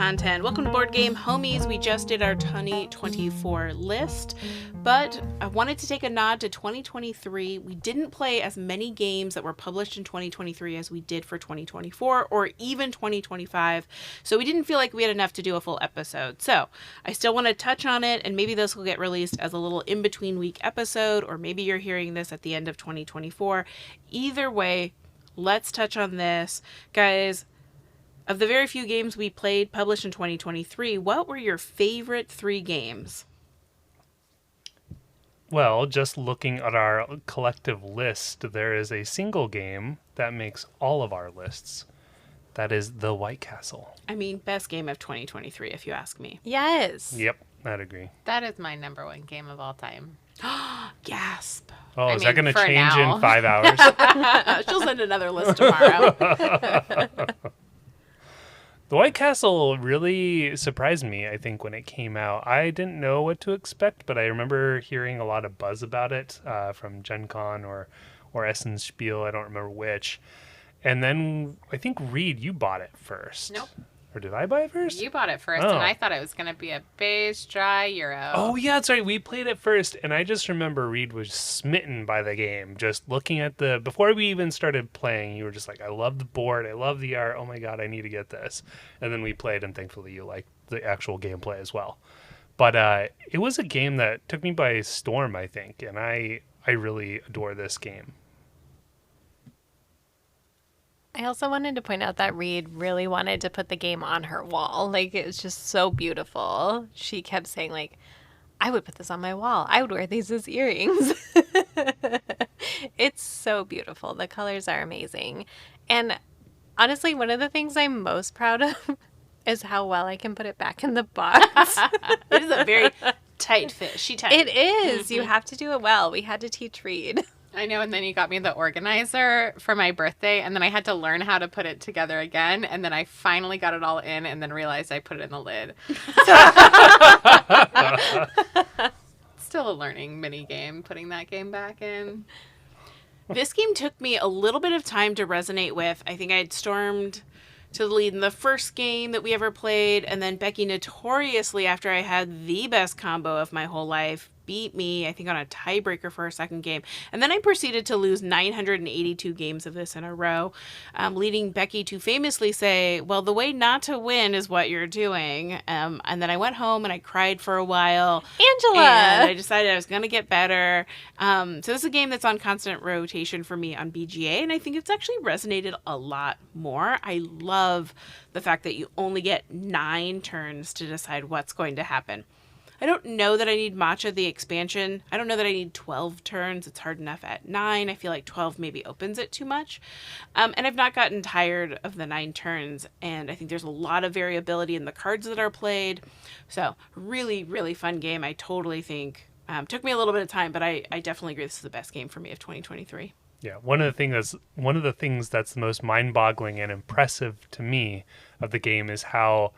content. Welcome to Board Game Homies. We just did our 2024 list, but I wanted to take a nod to 2023. We didn't play as many games that were published in 2023 as we did for 2024 or even 2025, so we didn't feel like we had enough to do a full episode. So I still want to touch on it, and maybe this will get released as a little in-between week episode, or maybe you're hearing this at the end of 2024. Either way, let's touch on this. Guys, of the very few games we played published in 2023, what were your favorite 3 games? Well, just looking at our collective list, there is a single game that makes all of our lists. That is The White Castle. I mean, best game of 2023, if you ask me. Yes. Yep, I'd agree. That is my number one game of all time. Gasp. Oh, is that mean, going to for change now. in 5 hours? She'll send another list tomorrow. The White Castle really surprised me, I think, when it came out. I didn't know what to expect, but I remember hearing a lot of buzz about it from Gen Con or Essen Spiel. I don't remember which. And then I think, Reed, you bought it first. Nope. Or did I buy it first? You bought it first, Oh. and I thought it was going to be a beige, dry Euro. Oh, yeah, that's right. We played it first, and I just remember Reed was smitten by the game. Just looking at before we even started playing, you were just like, I love the board, I love the art, oh my god, I need to get this. And then we played, and thankfully you liked the actual gameplay as well. But it was a game that took me by storm, I think, and I really adore this game. I also wanted to point out that Reed really wanted to put the game on her wall. Like, it was just so beautiful. She kept saying, like, I would put this on my wall. I would wear these as earrings. It's so beautiful. The colors are amazing. And honestly, one of the things I'm most proud of is how well I can put it back in the box. It is a very tight fit. She tight. It is. You have to do it well. We had to teach Reed. I know, and then you got me the organizer for my birthday, and then I had to learn how to put it together again, and then I finally got it all in, and then realized I put it in the lid. Still a learning mini game, putting that game back in. This game took me a little bit of time to resonate with. I think I had stormed to the lead in the first game that we ever played, and then Becky notoriously, after I had the best combo of my whole life, beat me, I think, on a tiebreaker for a second game. And then I proceeded to lose 982 games of this in a row, leading Becky to famously say, well, the way not to win is what you're doing. And then I went home and I cried for a while. Angela! And I decided I was going to get better. So this is a game that's on constant rotation for me on BGA, and I think it's actually resonated a lot more. I love the fact that you only get 9 turns to decide what's going to happen. I don't know that I need Matcha, the expansion. I don't know that I need 12 turns. It's hard enough at 9. I feel like 12 maybe opens it too much. And I've not gotten tired of the 9 turns. And I think there's a lot of variability in the cards that are played. So really, really fun game. I totally think took me a little bit of time, but I definitely agree this is the best game for me of 2023. Yeah, one of the things that's the most mind-boggling and impressive to me of the game is how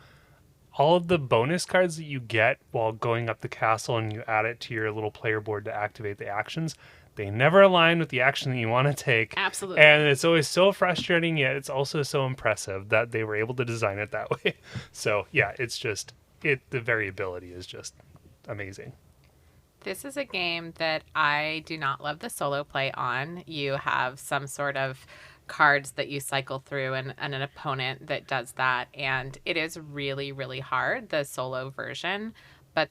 all of the bonus cards that you get while going up the castle and you add it to your little player board to activate the actions, they never align with the action that you want to take. Absolutely. And it's always so frustrating, yet it's also so impressive that they were able to design it that way. So yeah, the variability is just amazing. This is a game that I do not love the solo play on. You have some sort of cards that you cycle through and an opponent that does that, and it is really, really hard, the solo version, but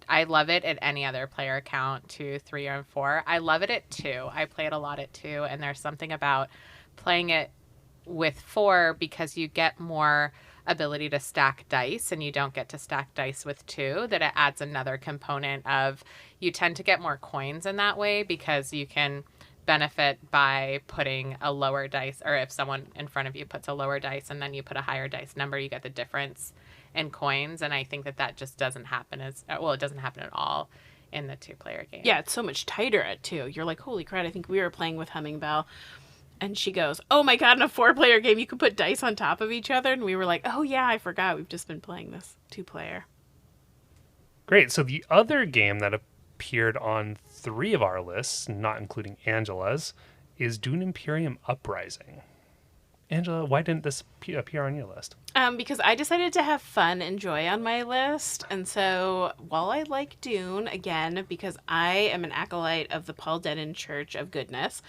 I love it at any other player count, 2, 3, or 4. I love it at 2. I play it a lot at 2, and there's something about playing it with 4 because you get more ability to stack dice, and you don't get to stack dice with 2, that it adds another component of, you tend to get more coins in that way because you can benefit by putting a lower dice, or if someone in front of you puts a lower dice and then you put a higher dice number, you get the difference in coins. And I think that just doesn't happen it doesn't happen at all in the 2-player game. Yeah, it's so much tighter at 2. You're like, holy crap, I think we were playing with Humming Bell, and she goes, oh my god, in a 4-player game you could put dice on top of each other, and we were like, oh yeah, I forgot, we've just been playing this 2-player. Great. So the other game that appeared on 3 of our lists, not including Angela's, is Dune Imperium Uprising. Angela, why didn't this appear on your list? Because I decided to have fun and joy on my list. And so while I like Dune, again, because I am an acolyte of the Paul Denon Church of Goodness,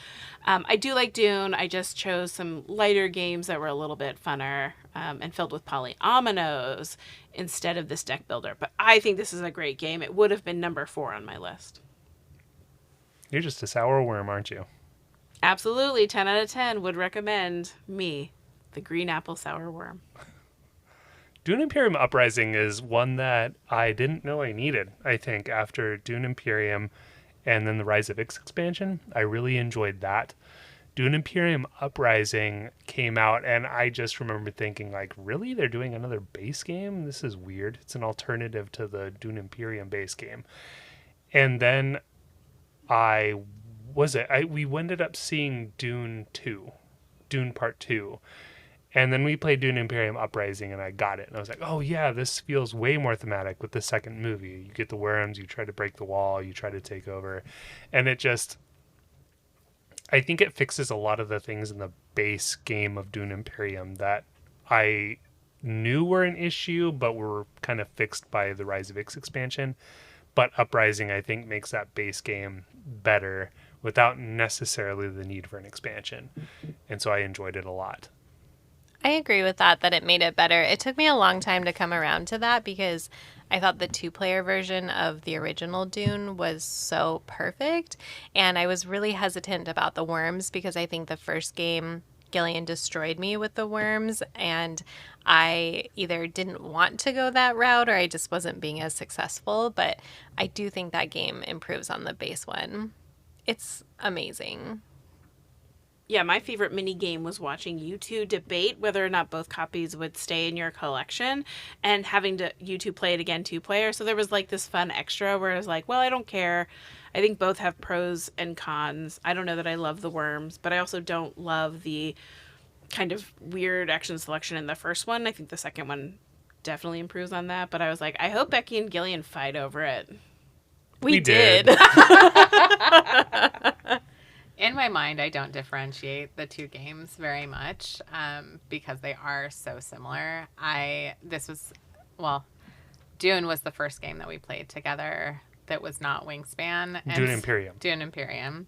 I do like Dune. I just chose some lighter games that were a little bit funner and filled with polyominoes instead of this deck builder. But I think this is a great game. It would have been number 4 on my list. You're just a sour worm, aren't you? Absolutely. 10 out of 10 would recommend me, the green apple sour worm. Dune Imperium Uprising is one that I didn't know I needed, I think, after Dune Imperium and then the Rise of Ix expansion. I really enjoyed that. Dune Imperium Uprising came out, and I just remember thinking, like, really? They're doing another base game? This is weird. It's an alternative to the Dune Imperium base game. And then we ended up seeing Dune 2, Dune Part 2. And then we played Dune Imperium Uprising, and I got it. And I was like, oh, yeah, this feels way more thematic with the second movie. You get the worms, you try to break the wall, you try to take over. And it just... I think it fixes a lot of the things in the base game of Dune Imperium that I knew were an issue, but were kind of fixed by the Rise of Ix expansion. But Uprising, I think, makes that base game better without necessarily the need for an expansion. And so I enjoyed it a lot. I agree with that it made it better. It took me a long time to come around to that because I thought the 2-player version of the original Dune was so perfect. And I was really hesitant about the worms because I think the first game, Gillean destroyed me with the worms. And I either didn't want to go that route or I just wasn't being as successful. But I do think that game improves on the base one. It's amazing. Yeah, my favorite mini game was watching you two debate whether or not both copies would stay in your collection and having to you two play it again 2-player. So there was like this fun extra where I was like, well, I don't care. I think both have pros and cons. I don't know that I love the worms, but I also don't love the kind of weird action selection in the first one. I think the second one definitely improves on that. But I was like, I hope Becky and Gillean fight over it. We did. In my mind, I don't differentiate the two games very much because they are so similar. Dune was the first game that we played together that was not Wingspan. Dune Imperium. Dune Imperium.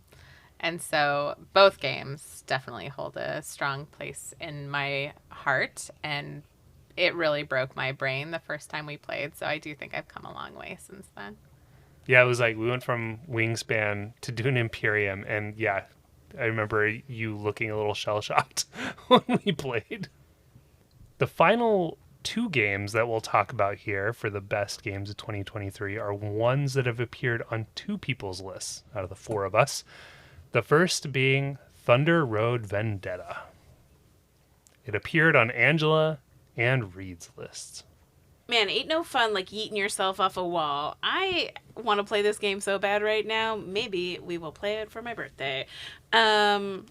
And so both games definitely hold a strong place in my heart. And it really broke my brain the first time we played. So I do think I've come a long way since then. Yeah, it was like we went from Wingspan to Dune Imperium, and yeah, I remember you looking a little shell-shocked when we played. The final 2 games that we'll talk about here for the best games of 2023 are ones that have appeared on 2 people's lists out of the 4 of us. The first being Thunder Road Vendetta. It appeared on Angela and Reed's lists. Man, ain't no fun like yeeting yourself off a wall. I want to play this game so bad right now. Maybe we will play it for my birthday. Yeah,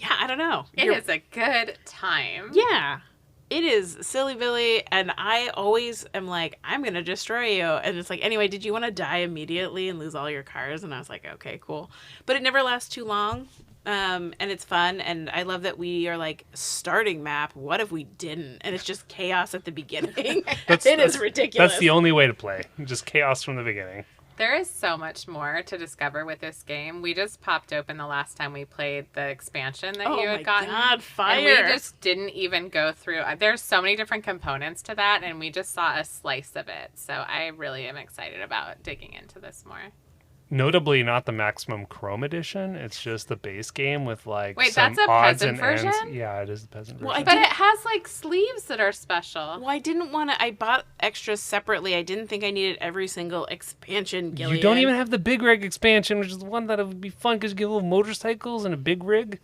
I don't know. It is a good time. Yeah. It is silly Billy, and I always am like, I'm going to destroy you. And it's like, anyway, did you want to die immediately and lose all your cars? And I was like, okay, cool. But it never lasts too long. And it's fun, and I love that we are like starting map. What if we didn't? And it's just chaos at the beginning. It is ridiculous. That's the only way to play. Just chaos from the beginning. There is so much more to discover with this game. We just popped open the last time we played the expansion that you had gotten. Oh my God, fire. And we just didn't even go through. There's so many different components to that, and we just saw a slice of it. So I really am excited about digging into this more. Notably, not the Maximum Chrome edition. It's just the base game with like Wait, some that's a odds peasant and version? ends. Yeah, it is the peasant Well, version. But it has like sleeves that are special. Well, I didn't want to. I bought extras separately. I didn't think I needed every single expansion, Gillean. You don't even have the big rig expansion, which is the one that would be fun because you get little motorcycles and a big rig.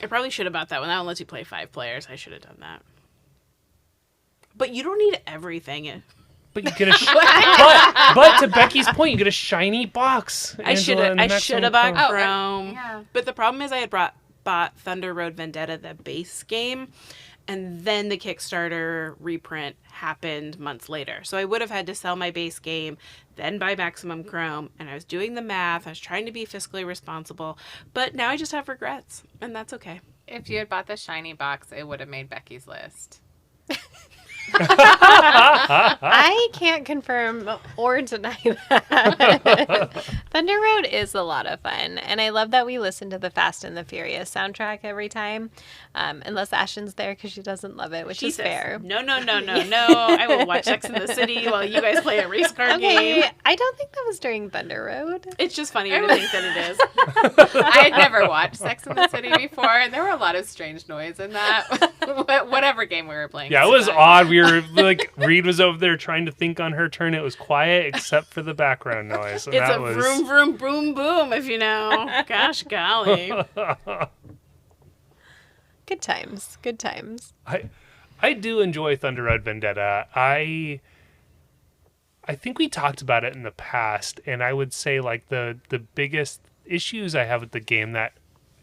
I probably should have bought that one. That one lets you play 5 players. I should have done that. But you don't need everything. But you get a but to Becky's point, you get a shiny box. I should have bought Chrome. Chrome. Yeah. But the problem is I had bought Thunder Road Vendetta, the base game, and then the Kickstarter reprint happened months later. So I would have had to sell my base game, then buy Maximum Chrome, and I was doing the math. I was trying to be fiscally responsible, but now I just have regrets, and that's okay. If you had bought the shiny box, it would have made Becky's list. I can't confirm or deny that. Thunder Road is a lot of fun, and I love that we listen to the Fast and the Furious soundtrack every time. Unless Ashton's there because she doesn't love it, which She is says, fair. No. I will watch Sex in the City while you guys play a race car game. Okay, I don't think that was during Thunder Road. It's just funnier to think that it is. I had never watched Sex in the City before, and there were a lot of strange noise in that. Whatever game we were playing. Yeah, it was odd. We were like, Reed was over there trying to think on her turn. It was quiet except for the background noise. And It's that a was... vroom, vroom, boom, boom, if you know. Gosh golly. Good times. Good times. I do enjoy Thunder Road Vendetta. I think we talked about it in the past, and I would say like the biggest issues I have with the game that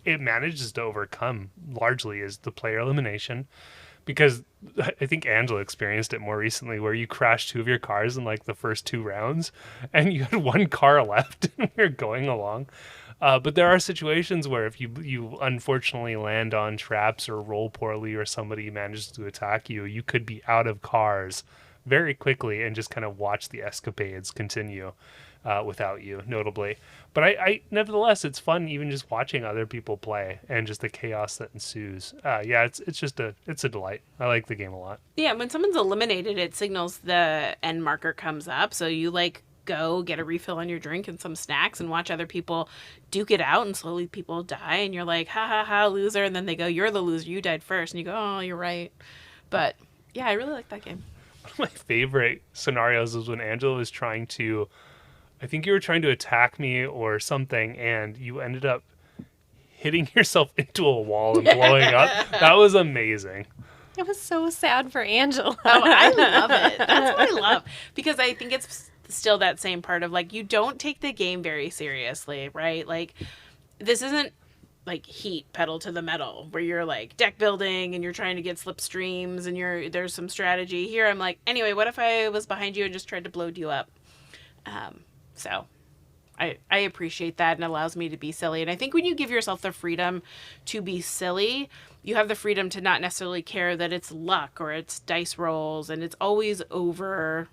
it manages to overcome largely is the player elimination. Because I think Angela experienced it more recently where you crashed 2 of your cars in like the first 2 rounds and you had 1 car left and you're going along. But there are situations where if you unfortunately land on traps or roll poorly or somebody manages to attack you, you could be out of cars very quickly and just kind of watch the escapades continue without you, notably. But I nevertheless, it's fun even just watching other people play and just the chaos that ensues. Yeah, it's a delight. I like the game a lot. Yeah, when someone's eliminated, it signals the end marker comes up. So you like go get a refill on your drink and some snacks and watch other people duke it out, and slowly people die and you're like, ha ha ha, loser. And then they go, you're the loser, you died first. And you go, oh, you're right. But yeah, I really like that game. One of my favorite scenarios was when Angela was trying to, I think you were trying to attack me or something, and you ended up hitting yourself into a wall and blowing up. That was amazing. It was so sad for Angela. Oh, I love it. That's what I love. Because I think it's still that same part of like, you don't take the game very seriously, right? Like, this isn't like Heat pedal to the metal where you're like deck building and you're trying to get slipstreams and there's some strategy. Here I'm like, anyway, what if I was behind you and just tried to blow you up? So I appreciate that, and it allows me to be silly. And I think when you give yourself the freedom to be silly, you have the freedom to not necessarily care that it's luck or it's dice rolls, and it's always over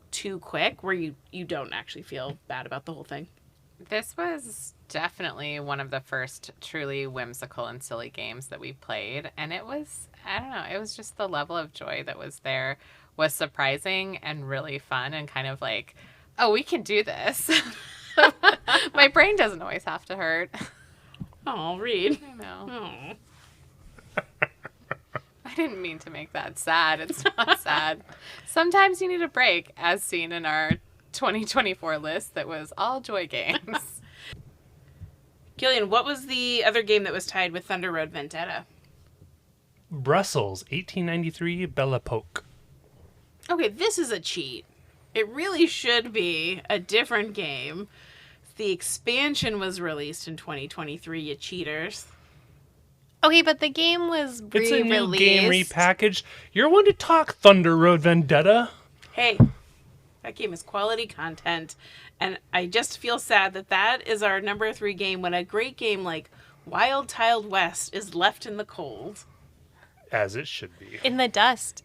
too quick where you don't actually feel bad about the whole thing. This was definitely one of the first truly whimsical and silly games that we played. And it was, I don't know, it was just the level of joy that was there was surprising and really fun and kind of like, oh, we can do this. My brain doesn't always have to hurt. Oh, Reed. I know. Oh. I didn't mean to make that sad. It's not sad. Sometimes you need a break, as seen in our 2024 list that was all joy games. Gillian, what was the other game that was tied with Thunder Road Vendetta? Brussels, 1893, Belle Epoque. Okay, this is a cheat. It really should be a different game. The expansion was released in 2023, you cheaters. Okay, but the game was It's a new re-released. game repackaged. You're one to talk Thunder Road Vendetta. Hey, that game is quality content, and I just feel sad that is our number 3 game when a great game like Wild Tiled West is left in the cold. As it should be. In the dust.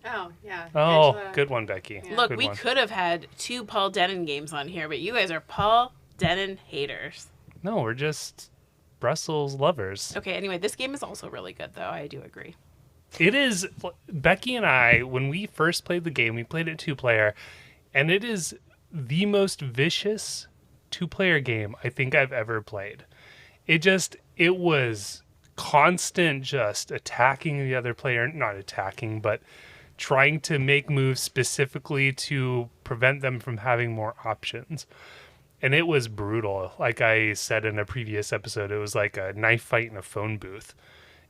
Oh, yeah. Oh, Angela. good one, Becky. Yeah. Look, Good we one. could have had 2 Paul Denon games on here, but you guys are Paul Denon haters. No, we're just Brussels lovers. Okay, anyway, this game is also really good, though. I do agree. It is, Becky and I, when we first played the game, we played it 2-player, and it is the most vicious 2-player game I think I've ever played. It was constant just attacking the other player, not attacking, but trying to make moves specifically to prevent them from having more options. And it was brutal. Like I said in a previous episode, it was like a knife fight in a phone booth.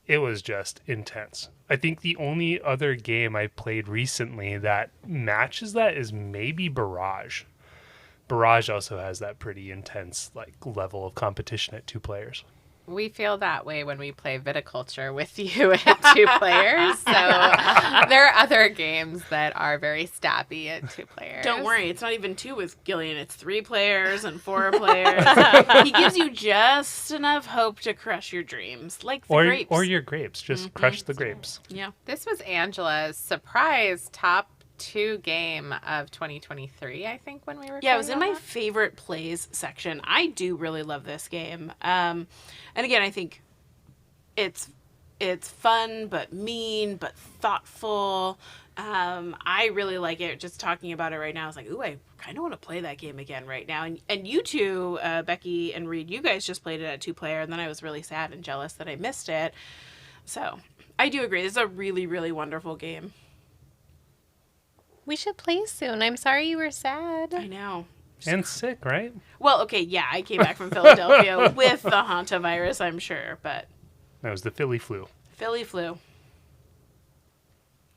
It was just intense. I think the only other game I played recently that matches that is maybe Barrage. Barrage also has that pretty intense like level of competition at 2 players. We feel that way when we play viticulture with you at 2 players. So there are other games that are very stabby at 2 players. Don't worry, it's not even 2 with Gillean. It's 3 players and 4 players. He gives you just enough hope to crush your dreams, like the grapes. Or your grapes. Just crush the grapes. Yeah. This was Angela's surprise top 2 game of 2023, I think, when we were. Yeah, it was in my favorite plays section. I do really love this game. And again, I think it's fun, but mean, but thoughtful. I really like it. Just talking about it right now, I was like, ooh, I kind of want to play that game again right now. And you two, Becky and Reed, you guys just played it at 2 player, and then I was really sad and jealous that I missed it. So I do agree. This is a really, really wonderful game. We should play soon. I'm sorry you were sad. I know. And sick, right? Well, okay, yeah, I came back from Philadelphia with the hantavirus, I'm sure, but That was the Philly flu. Philly flu.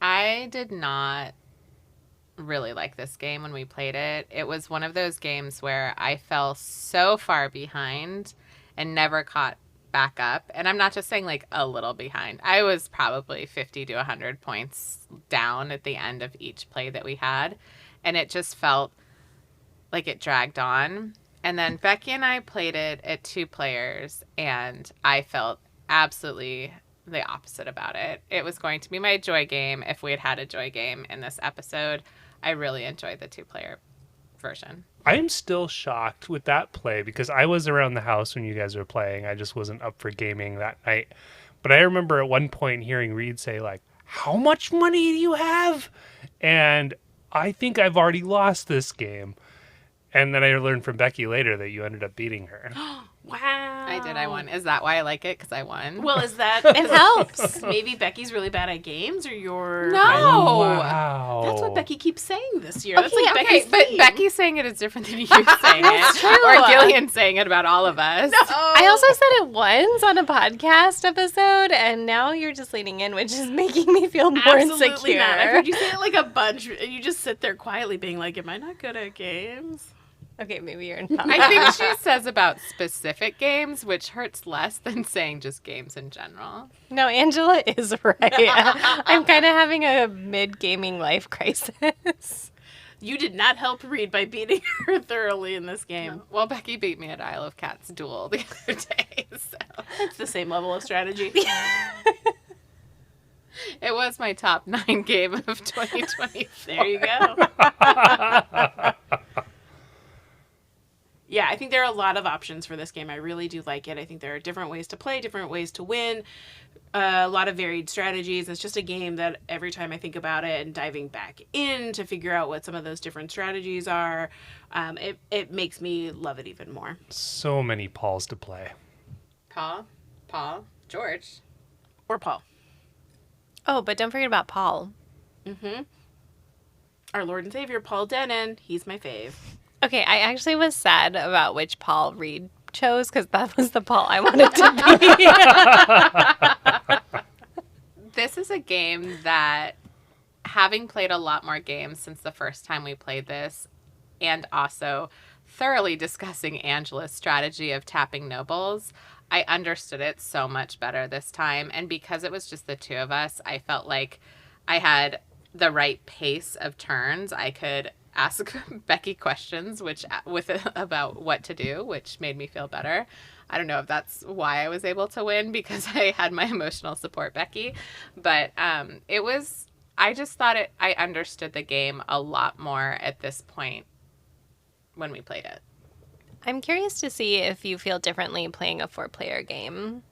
I did not really like this game when we played it. It was one of those games where I fell so far behind and never caught back up. And I'm not just saying like a little behind. I was probably 50 to 100 points down at the end of each play that we had. And it just felt like it dragged on. And then Becky and I played it at 2 players, and I felt absolutely the opposite about it. It was going to be my joy game if we had had a joy game in this episode. I really enjoyed the 2-player version. I am still shocked with that play because I was around the house when you guys were playing. I just wasn't up for gaming that night. But I remember at one point hearing Reed say, like, how much money do you have? And I think I've already lost this game. And then I learned from Becky later that you ended up beating her. Wow. I did. I won. Is that why I like it? Because I won? Well, is that... It helps. Maybe Becky's really bad at games, or you're... No. Wow. That's what Becky keeps saying this year. That's Okay, like okay, Becky's but theme. Becky's saying it is different than you saying it. true. Or Gillian saying it about all of us. I also said it once on a podcast episode, and now you're just leaning in, which is making me feel more Absolutely insecure. not. I've heard you say it like a bunch, and you just sit there quietly being like, am I not good at games? Okay, maybe you're not. I think she says about specific games, which hurts less than saying just games in general. No, Angela is right. I'm kind of having a mid-gaming life crisis. You did not help Reed by beating her thoroughly in this game. Well, Becky beat me at Isle of Cats duel the other day, so It's the same level of strategy. it was my top 9 game of 2020. There you go. Yeah, I think there are a lot of options for this game. I really do like it. I think there are different ways to play, different ways to win, a lot of varied strategies. It's just a game that every time I think about it and diving back in to figure out what some of those different strategies are, it makes me love it even more. So many Pauls to play. Paul, George. Or Paul. Oh, but don't forget about Paul. Mm-hmm. Our Lord and Savior, Paul Denon. He's my fave. Okay, I actually was sad about which Paul Reed chose because that was the Paul I wanted to be. This is a game that, having played a lot more games since the first time we played this, and also thoroughly discussing Angela's strategy of tapping nobles, I understood it so much better this time. And because it was just the 2 of us, I felt like I had the right pace of turns. I could ask Becky questions about what to do, which made me feel better. I don't know if that's why I was able to win, because I had my emotional support Becky, but I just thought I understood the game a lot more at this point when we played it. I'm curious to see if you feel differently playing a 4-player game.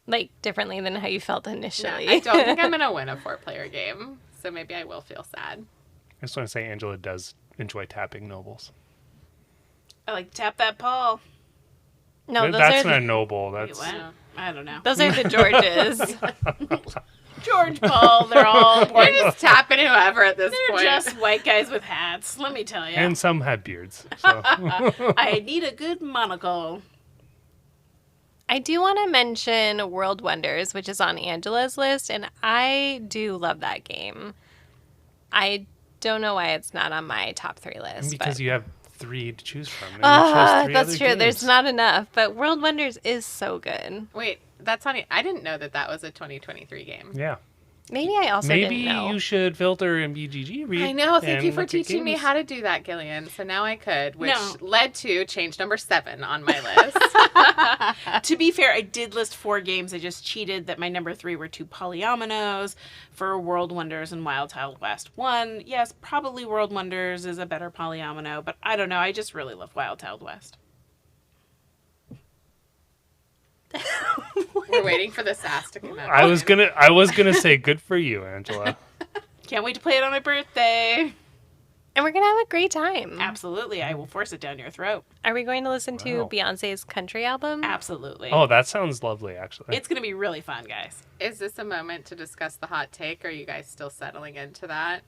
Like, differently than how you felt initially. No, I don't think I'm going to win a 4-player game, so maybe I will feel sad. I just want to say Angela does enjoy tapping nobles. I like to tap that Paul. No, those That's are not the, noble. Wait, That's what? I don't know. those are the Georges. George, Paul, they're all We're just tapping whoever at this They're point. just white guys with hats, let me tell you. And some have beards. So. I need a good monocle. I do want to mention World Wonders, which is on Angela's list, and I do love that game. I don't know why it's not on my top 3 list. And because but you have 3 to choose from. And you chose 3 that's other true. games. There's not enough, but World Wonders is so good. Wait, that's on. I didn't know that was a 2023 game. Yeah. Maybe I also Maybe didn't know. you should filter in BGG read. I know. Thank and you for look at teaching me games. how to do that, Gillian. So now I could, which No. led to change number 7 on my list. To be fair, I did list 4 games. I just cheated that my number 3 were 2 polyominoes for World Wonders and Wild Child West. 1, yes, probably World Wonders is a better polyomino, but I don't know. I just really love Wild Child West. We're waiting for the sass to come out. I was gonna say good for you, Angela. Can't wait to play it on my birthday. And we're going to have a great time. Absolutely. I will force it down your throat. Are we going to listen to Wow. Beyonce's country album? Absolutely. Oh, that sounds lovely, actually. It's going to be really fun, guys. Is this a moment to discuss the hot take? Are you guys still settling into that?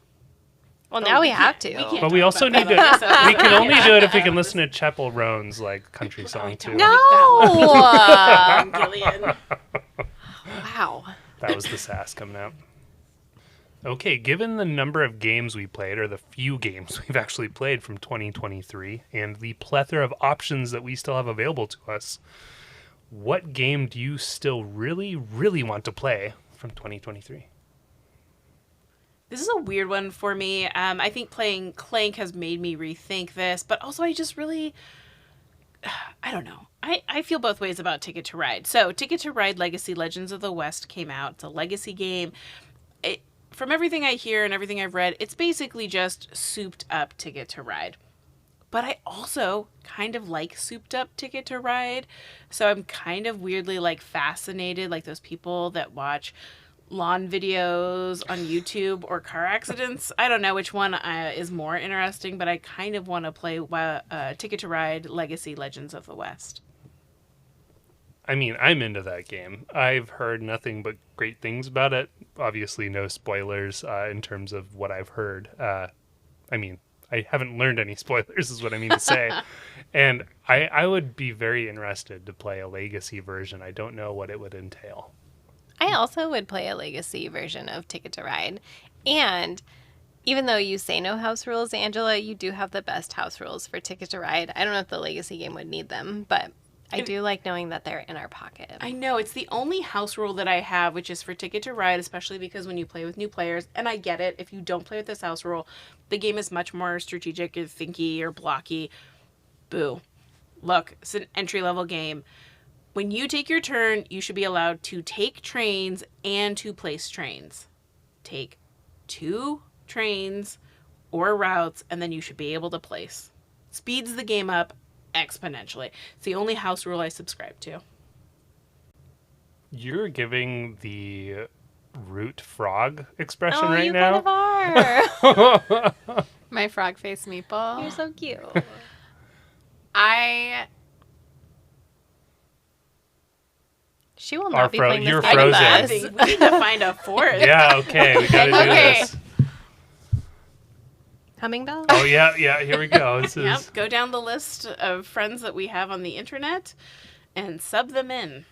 Well, now we have to. can't But we talk also about need to. that on this We can episode. only do it if we can listen to Chapel Roan's like country song too. No! Gillian. Wow. That was the sass coming out. Okay, given the number of games we played, or the few games we've actually played from 2023, and the plethora of options that we still have available to us, what game do you still really, really want to play from 2023? This is a weird one for me. I think playing Clank has made me rethink this, but also I just really, I don't know. I feel both ways about Ticket to Ride. So Ticket to Ride Legacy Legends of the West came out. It's a legacy game. From everything I hear and everything I've read, it's basically just souped up Ticket to Ride. But I also kind of like souped up Ticket to Ride. So I'm kind of weirdly like fascinated, like those people that watch lawn videos on YouTube or car accidents. I don't know which one is more interesting, but I kind of want to play Ticket to Ride Legacy Legends of the West. I mean, I'm into that game. I've heard nothing but great things about it. Obviously, no spoilers in terms of what I've heard. I mean, I haven't learned any spoilers, is what I mean to say. And I would be very interested to play a legacy version. I don't know what it would entail. I also would play a legacy version of Ticket to Ride. And even though you say no house rules, Angela, you do have the best house rules for Ticket to Ride. I don't know if the legacy game would need them, but I do like knowing that they're in our pocket. I know, it's the only house rule that I have, which is for Ticket to Ride, especially because when you play with new players, and I get it, if you don't play with this house rule, the game is much more strategic or thinky or blocky. Boo. Look, it's an entry-level game. When you take your turn, you should be allowed to take trains and to place trains. Take 2 trains or routes, and then you should be able to place. Speeds the game up exponentially. It's the only house rule I subscribe to. You're giving the root frog expression Oh, right you now. kind of are. My frog face meeple. You're so cute. She will Our not be fro- playing this you're game with frozen. us. We need to find a fourth. Yeah, okay, we gotta do Okay. this. Humming bell? Oh yeah, here we go. This Yep, is go down the list of friends that we have on the internet and sub them in.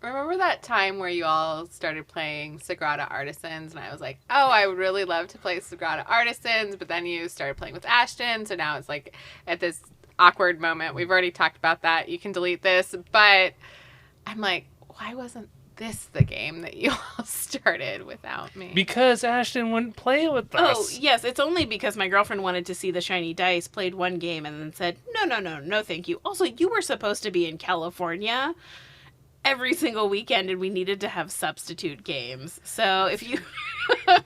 Remember that time where you all started playing Sagrada Artisans, and I was like, oh, I would really love to play Sagrada Artisans, but then you started playing with Ashton, so now it's like at this awkward moment. We've already talked about that. You can delete this, but I'm like, why wasn't this the game that you all started without me? because Ashton wouldn't play with us. Oh, yes, it's only because my girlfriend wanted to see the shiny dice, played one game, and then said, no, thank you. Also, you were supposed to be in California every single weekend, and we needed to have substitute games. So if you...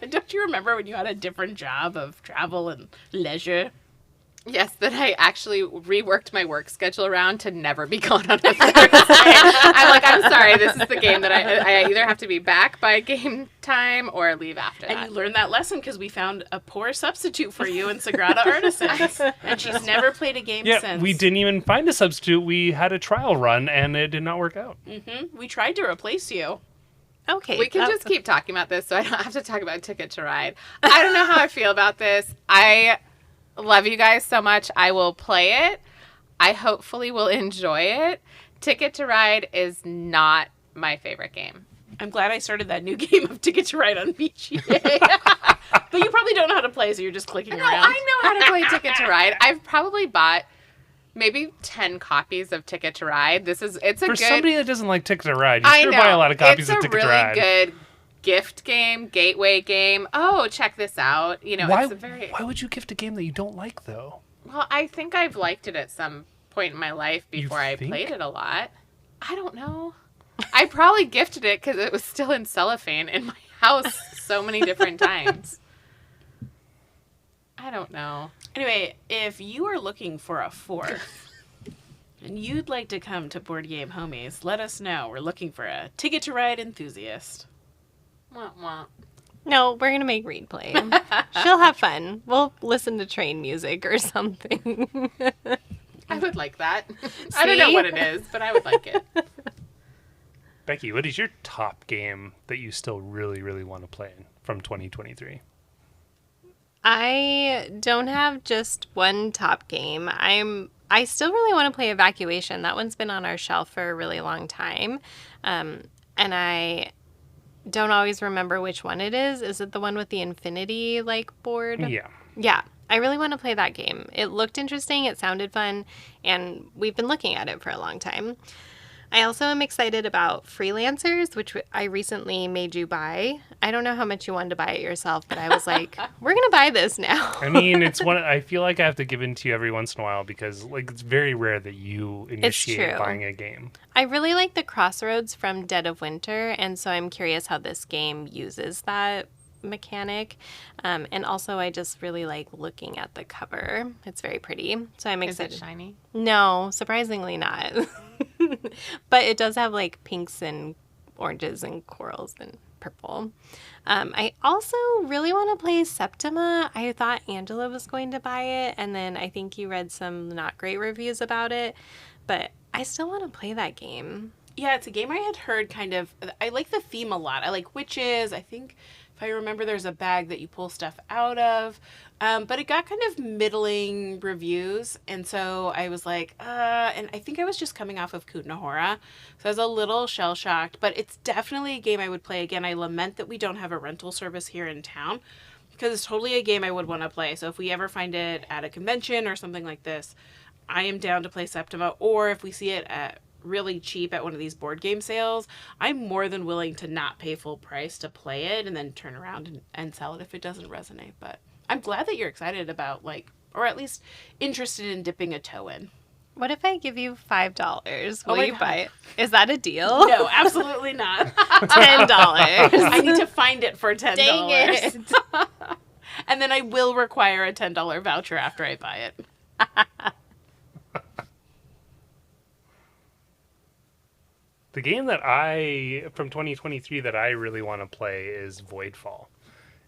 Don't you remember when you had a different job of travel and leisure? Yes, that I actually reworked my work schedule around to never be gone on a Thursday. I'm like, I'm sorry, this is the game that I either have to be back by game time or leave after And that. you learned that lesson because we found a poor substitute for you in Sagrada Artisans. And she's never played a game Yeah, since. we didn't even find a substitute. We had a trial run and it did not work out. We tried to replace you. Okay. We can that- just keep talking about this so I don't have to talk about Ticket to Ride. I don't know how I feel about this. I love you guys so much. I will play it. I hopefully will enjoy it. Ticket to Ride is not my favorite game. I'm glad I started that new game of Ticket to Ride on BGA. But you probably don't know how to play, so you're just clicking No, around. I know how to play Ticket to Ride. I've probably bought maybe 10 copies of Ticket to Ride. It's a For good. somebody that doesn't like Ticket to Ride, you I sure know. buy a lot of copies of It's Ticket a to really Ride. good gift game, gateway game. Oh, check this out. You know, Why, it's a very why would you gift a game that you don't like, though? well. I think I've liked it at some point in my life before I think? played it a lot. I don't know. I probably gifted it because it was still in cellophane in my house so many different times. I don't know. Anyway, if you are looking for a fourth and you'd like to come to Board Game Homies, let us know. We're looking for a Ticket to Ride enthusiast. Wah, wah. No, we're gonna make Reed play. She'll have fun. We'll listen to train music or something. I would like that. I don't know See? what it is, but I would like it. Becky, what is your top game that you still really, really want to play in from 2023? I don't have just one top game. I still really want to play Evacuation. That one's been on our shelf for a really long time. And I don't always remember which one it is. Is it the one with the infinity board? Yeah. Yeah. I really want to play that game. It looked interesting, it sounded fun, and we've been looking at it for a long time. I also am excited about Freelancers, which I recently made you buy. I don't know how much you wanted to buy it yourself, but I was like, we're going to buy this now. I mean, it's one. I feel like I have to give in to you every once in a while because, it's very rare that you initiate true. buying a game. I really like the Crossroads from Dead of Winter, and so I'm curious how this game uses that mechanic. And also, I just really like looking at the cover. It's very pretty, so I'm Is excited. it shiny? No, surprisingly not. But it does have pinks and oranges and corals and purple. I also really want to play Septima. I thought Angela was going to buy it, and then I think you read some not great reviews about it, but I still want to play that game. Yeah, it's a game I had heard I like the theme a lot. I like witches. I think, if I remember, there's a bag that you pull stuff out of. But it got kind of middling reviews. And so I was like, and I think I was just coming off of Kutnahora. So I was a little shell-shocked. But it's definitely a game I would play again. I lament that we don't have a rental service here in town, because it's totally a game I would want to play. So if we ever find it at a convention or something like this, I am down to play Septima. Or if we see it at really cheap at one of these board game sales, I'm more than willing to not pay full price to play it and then turn around and sell it if it doesn't resonate. But I'm glad that you're excited about or at least interested in dipping a toe in. What if I give you $5? Oh Will my you God. buy it? Is that a deal? No, absolutely not. $10. I need to find it for $10. Dang it. And then I will require a $10 voucher after I buy it. The game from 2023 that I really want to play is Voidfall.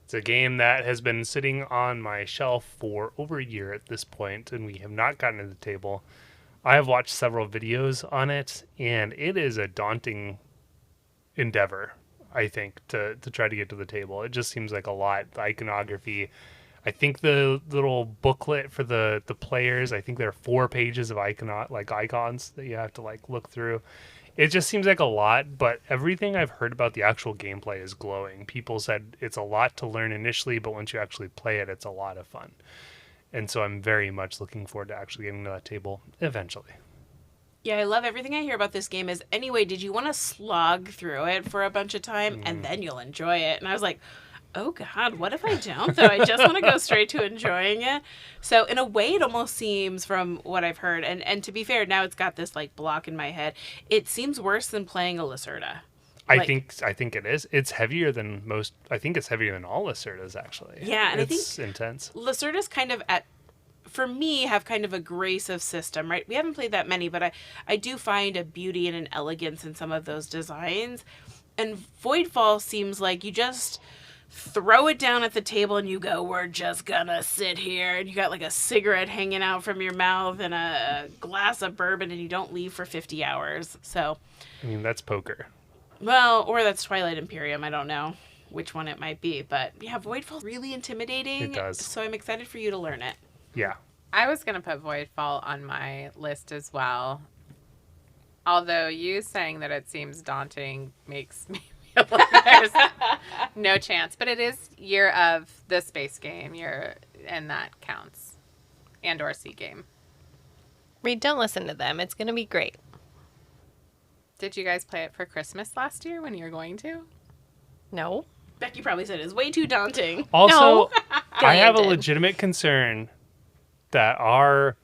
It's a game that has been sitting on my shelf for over a year at this point, and we have not gotten to the table. I have watched several videos on it, and it is a daunting endeavor, I think, to try to get to the table. It just seems like a lot. The iconography, I think the little booklet for the players, I think there are 4 pages of icons that you have to look through. It just seems like a lot, but everything I've heard about the actual gameplay is glowing. People said it's a lot to learn initially, but once you actually play it, it's a lot of fun. And so I'm very much looking forward to actually getting to that table eventually. Yeah, I love everything I hear about this game is, anyway, did you want to slog through it for a bunch of time and then you'll enjoy it? And I was like, oh God, what if I don't though? I just want to go straight to enjoying it. So in a way, it almost seems, from what I've heard, and to be fair, now it's got this block in my head, it seems worse than playing a Lacerda. I think it is. It's heavier than most. I think it's heavier than all Lacerdas, actually. Yeah, and it's I think intense. Lacerda's for me, have kind of a grace of system, right? We haven't played that many, but I do find a beauty and an elegance in some of those designs. And Voidfall seems like you just throw it down at the table and you go, we're just gonna sit here. And you got a cigarette hanging out from your mouth and a glass of bourbon, and you don't leave for 50 hours. So, I mean, that's poker. well, or that's Twilight Imperium. I don't know which one it might be. But yeah, Voidfall's really intimidating. It does. So I'm excited for you to learn it. Yeah. I was going to put Voidfall on my list as well. Although you saying that it seems daunting makes me feel like No chance. But it is year of the space game, and that counts. And or sea game. Reed, don't listen to them. It's going to be great. Did you guys play it for Christmas last year when you were going to? No. Becky probably said it's way too daunting. Also, No. I have a Gillean did. legitimate concern that our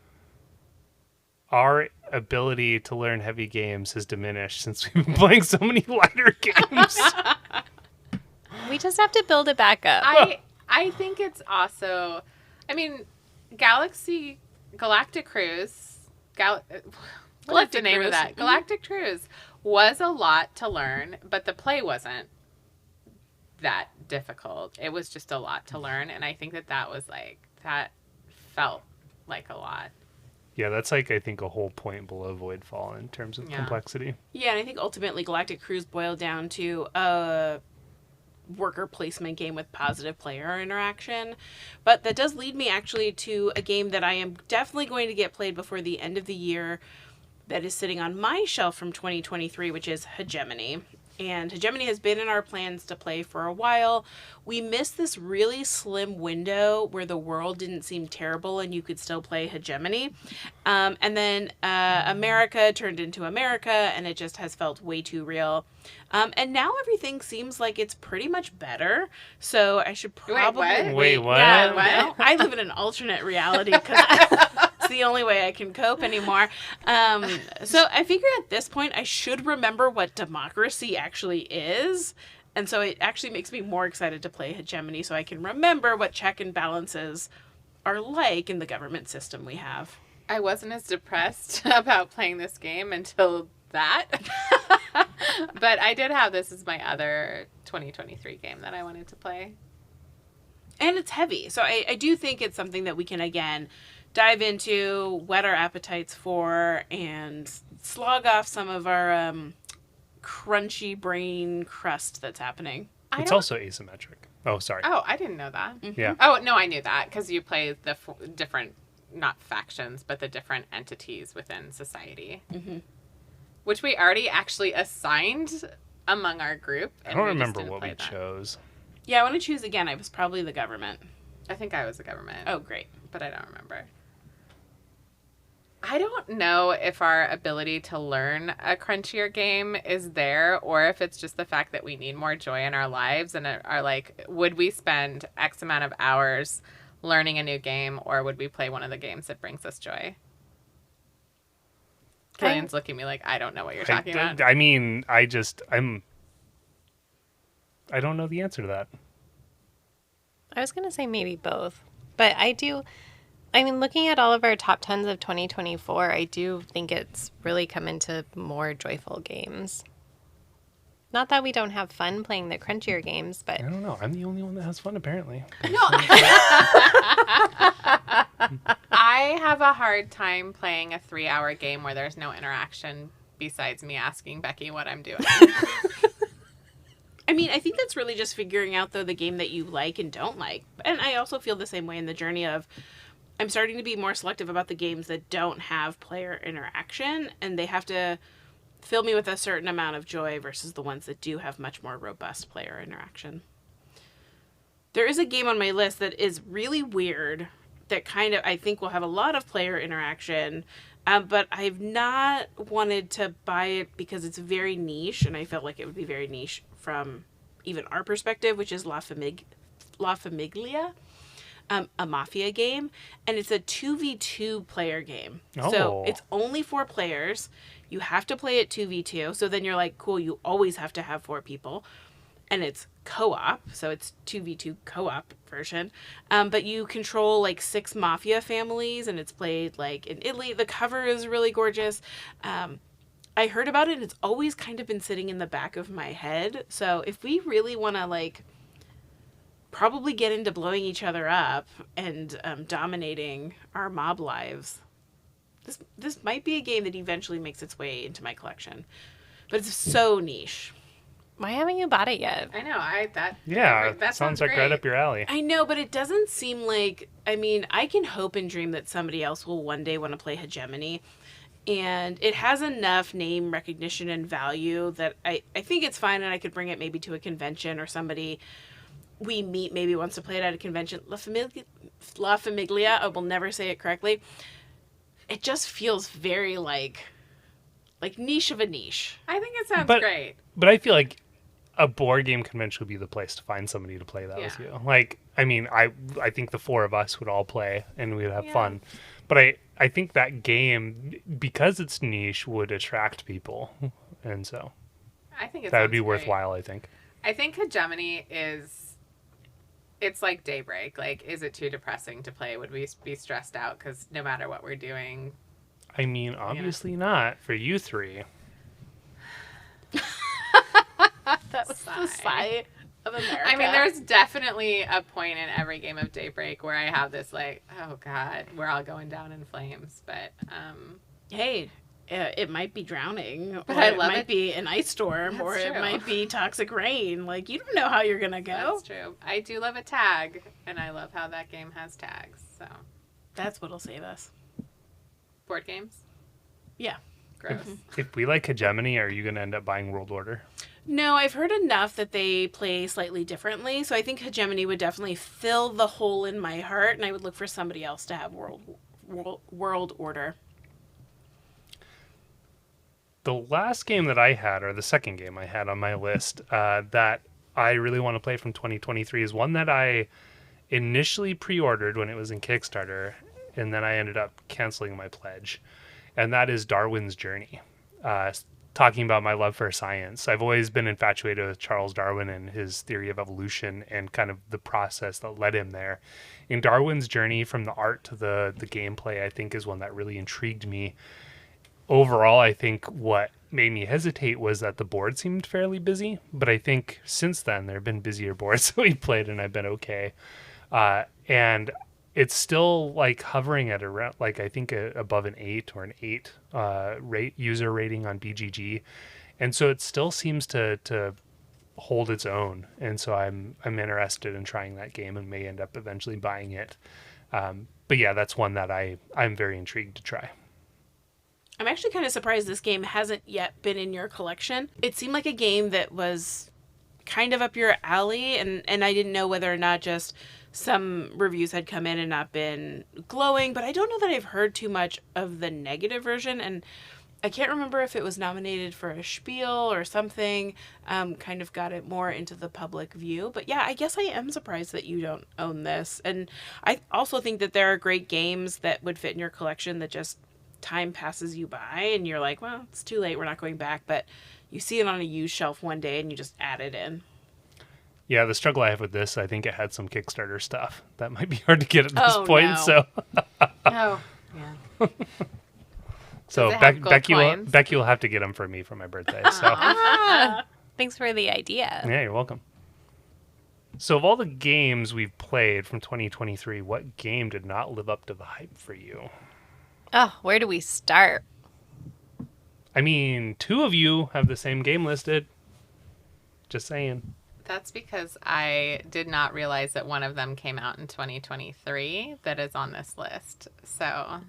ability to learn heavy games has diminished since we've been playing so many lighter games. We just have to build it back up. I think it's also, I mean, Galactic Cruise, what's the name of Cruise. that? Galactic Cruise was a lot to learn, but the play wasn't that difficult. It was just a lot to learn, and I think that felt like a lot. Yeah, that's like, I think, a whole point below Voidfall in terms of complexity. Yeah, and I think ultimately Galactic Cruise boiled down to a worker placement game with positive player interaction. But that does lead me actually to a game that I am definitely going to get played before the end of the year that is sitting on my shelf from 2023, which is Hegemony. And Hegemony has been in our plans to play for a while. We missed this really slim window where the world didn't seem terrible and you could still play Hegemony. And then America turned into America, and it just has felt way too real. And now everything seems like it's pretty much better. So I should probably... Wait, what? Yeah, What? well, I live in an alternate reality because it's the only way I can cope anymore. So I figure at this point I should remember what democracy actually is. And so it actually makes me more excited to play Hegemony so I can remember what check and balances are like in the government system we have. I wasn't as depressed about playing this game until that. But I did have this as my other 2023 game that I wanted to play. And it's heavy. So I do think it's something that we can, again, dive into, whet our appetites for, and slog off some of our crunchy brain crust that's happening. It's also asymmetric. Oh, sorry. Oh, I didn't know that. Yeah. Oh, no, I knew that because you play the different, not factions, but the different entities within society. Mm-hmm. Which we already actually assigned among our group. I don't remember what we chose. Yeah, I want to choose again. I was probably the government. I think I was the government. Oh, great. But I don't remember. I don't know if our ability to learn a crunchier game is there, or if it's just the fact that we need more joy in our lives and are like, would we spend X amount of hours learning a new game, or would we play one of the games that brings us joy? Gillian's looking at me like, I don't know what you're talking about. I mean, I don't know the answer to that. I was going to say maybe both. But looking at all of our top 10s of 2024, I do think it's really come into more joyful games. Not that we don't have fun playing the crunchier games, but... I don't know. I'm the only one that has fun, apparently. No. I have a hard time playing a 3-hour game where there's no interaction besides me asking Becky what I'm doing. I mean, I think that's really just figuring out, though, the game that you like and don't like. And I also feel the same way in the journey of I'm starting to be more selective about the games that don't have player interaction, and they have to fill me with a certain amount of joy versus the ones that do have much more robust player interaction. There is a game on my list that is really weird that kind of, I think, will have a lot of player interaction, but I've not wanted to buy it because it's very niche, and I felt like it would be very niche from even our perspective, which is La Famiglia, a mafia game, and it's a 2v2 player game. Oh. So it's only 4 players. You have to play it 2v2, so then you're like, cool, you always have to have 4 people. And it's co-op, so it's 2v2 co-op version. But you control like 6 mafia families, and it's played like in Italy. The cover is really gorgeous. I heard about it, and it's always kind of been sitting in the back of my head. So if we really want to like probably get into blowing each other up and dominating our mob lives, this might be a game that eventually makes its way into my collection. But it's so niche. Why haven't you bought it yet? I know. That sounds like great. right up your alley. I know, but it doesn't seem like... I mean, I can hope and dream that somebody else will one day want to play Hegemony. And it has enough name recognition and value that I think it's fine, and I could bring it maybe to a convention or somebody we meet maybe wants to play it at a convention. La Famiglia, I will never say it correctly. It just feels very like niche of a niche. I think it sounds But- great. But I feel like a board game convention would be the place to find somebody to play that with Yeah. you. Like, I mean, I think the four of us would all play and we'd have Yeah. fun. But I think that game, because it's niche, would attract people. And so I think it that would be sounds great. worthwhile, I think. I think Hegemony it's like Daybreak. Like, is it too depressing to play? Would we be stressed out because no matter what we're doing? I mean, obviously not for you three. That was the sigh of America. I mean, there's definitely a point in every game of Daybreak where I have this like, oh god, we're all going down in flames. But hey, it might be drowning, But or I it love might it. be an ice storm, That's or it true. might be toxic rain. Like, you don't know how you're gonna go. that's true. I do love a tag, and I love how that game has tags. So That's what'll save us. board games, Yeah. gross. If we like Hegemony, are you going to end up buying World Order? No, I've heard enough that they play slightly differently, so I think Hegemony would definitely fill the hole in my heart, and I would look for somebody else to have World Order. The last game that I had, or the second game I had on my list that I really want to play from 2023 is one that I initially pre-ordered when it was in Kickstarter, and then I ended up canceling my pledge, and that is Darwin's Journey. Talking about my love for science, I've always been infatuated with Charles Darwin and his theory of evolution and kind of the process that led him there. In Darwin's Journey, from the art to the gameplay, I think is one that really intrigued me. Overall, I think what made me hesitate was that the board seemed fairly busy, but I think since then there have been busier boards that we played and I've been okay. And it's still like hovering at around, like I think above an 8 or an 8 user rating on BGG. And so it still seems to hold its own. And so I'm interested in trying that game and may end up eventually buying it. But yeah, that's one that I'm very intrigued to try. I'm actually kind of surprised this game hasn't yet been in your collection. It seemed like a game that was kind of up your alley, and I didn't know whether or not just some reviews had come in and not been glowing, but I don't know that I've heard too much of the negative version, and I can't remember if it was nominated for a Spiel or something, kind of got it more into the public view. But yeah, I guess I am surprised that you don't own this. And I also think that there are great games that would fit in your collection that just time passes you by and you're like, well, it's too late, we're not going back. But you see it on a used shelf one day and you just add it in. Yeah, the struggle I have with this, I think it had some Kickstarter stuff. That might be hard to get at this Oh, point. no. So Oh, yeah. So Does it have gold coins? Becky will have to get them for me for my birthday. So Ah, thanks for the idea. yeah, you're welcome. So of all the games we've played from 2023, what game did not live up to the hype for you? Oh, where do we start? I mean, 2 of you have the same game listed. Just saying. That's because I did not realize that one of them came out in 2023 that is on this list. So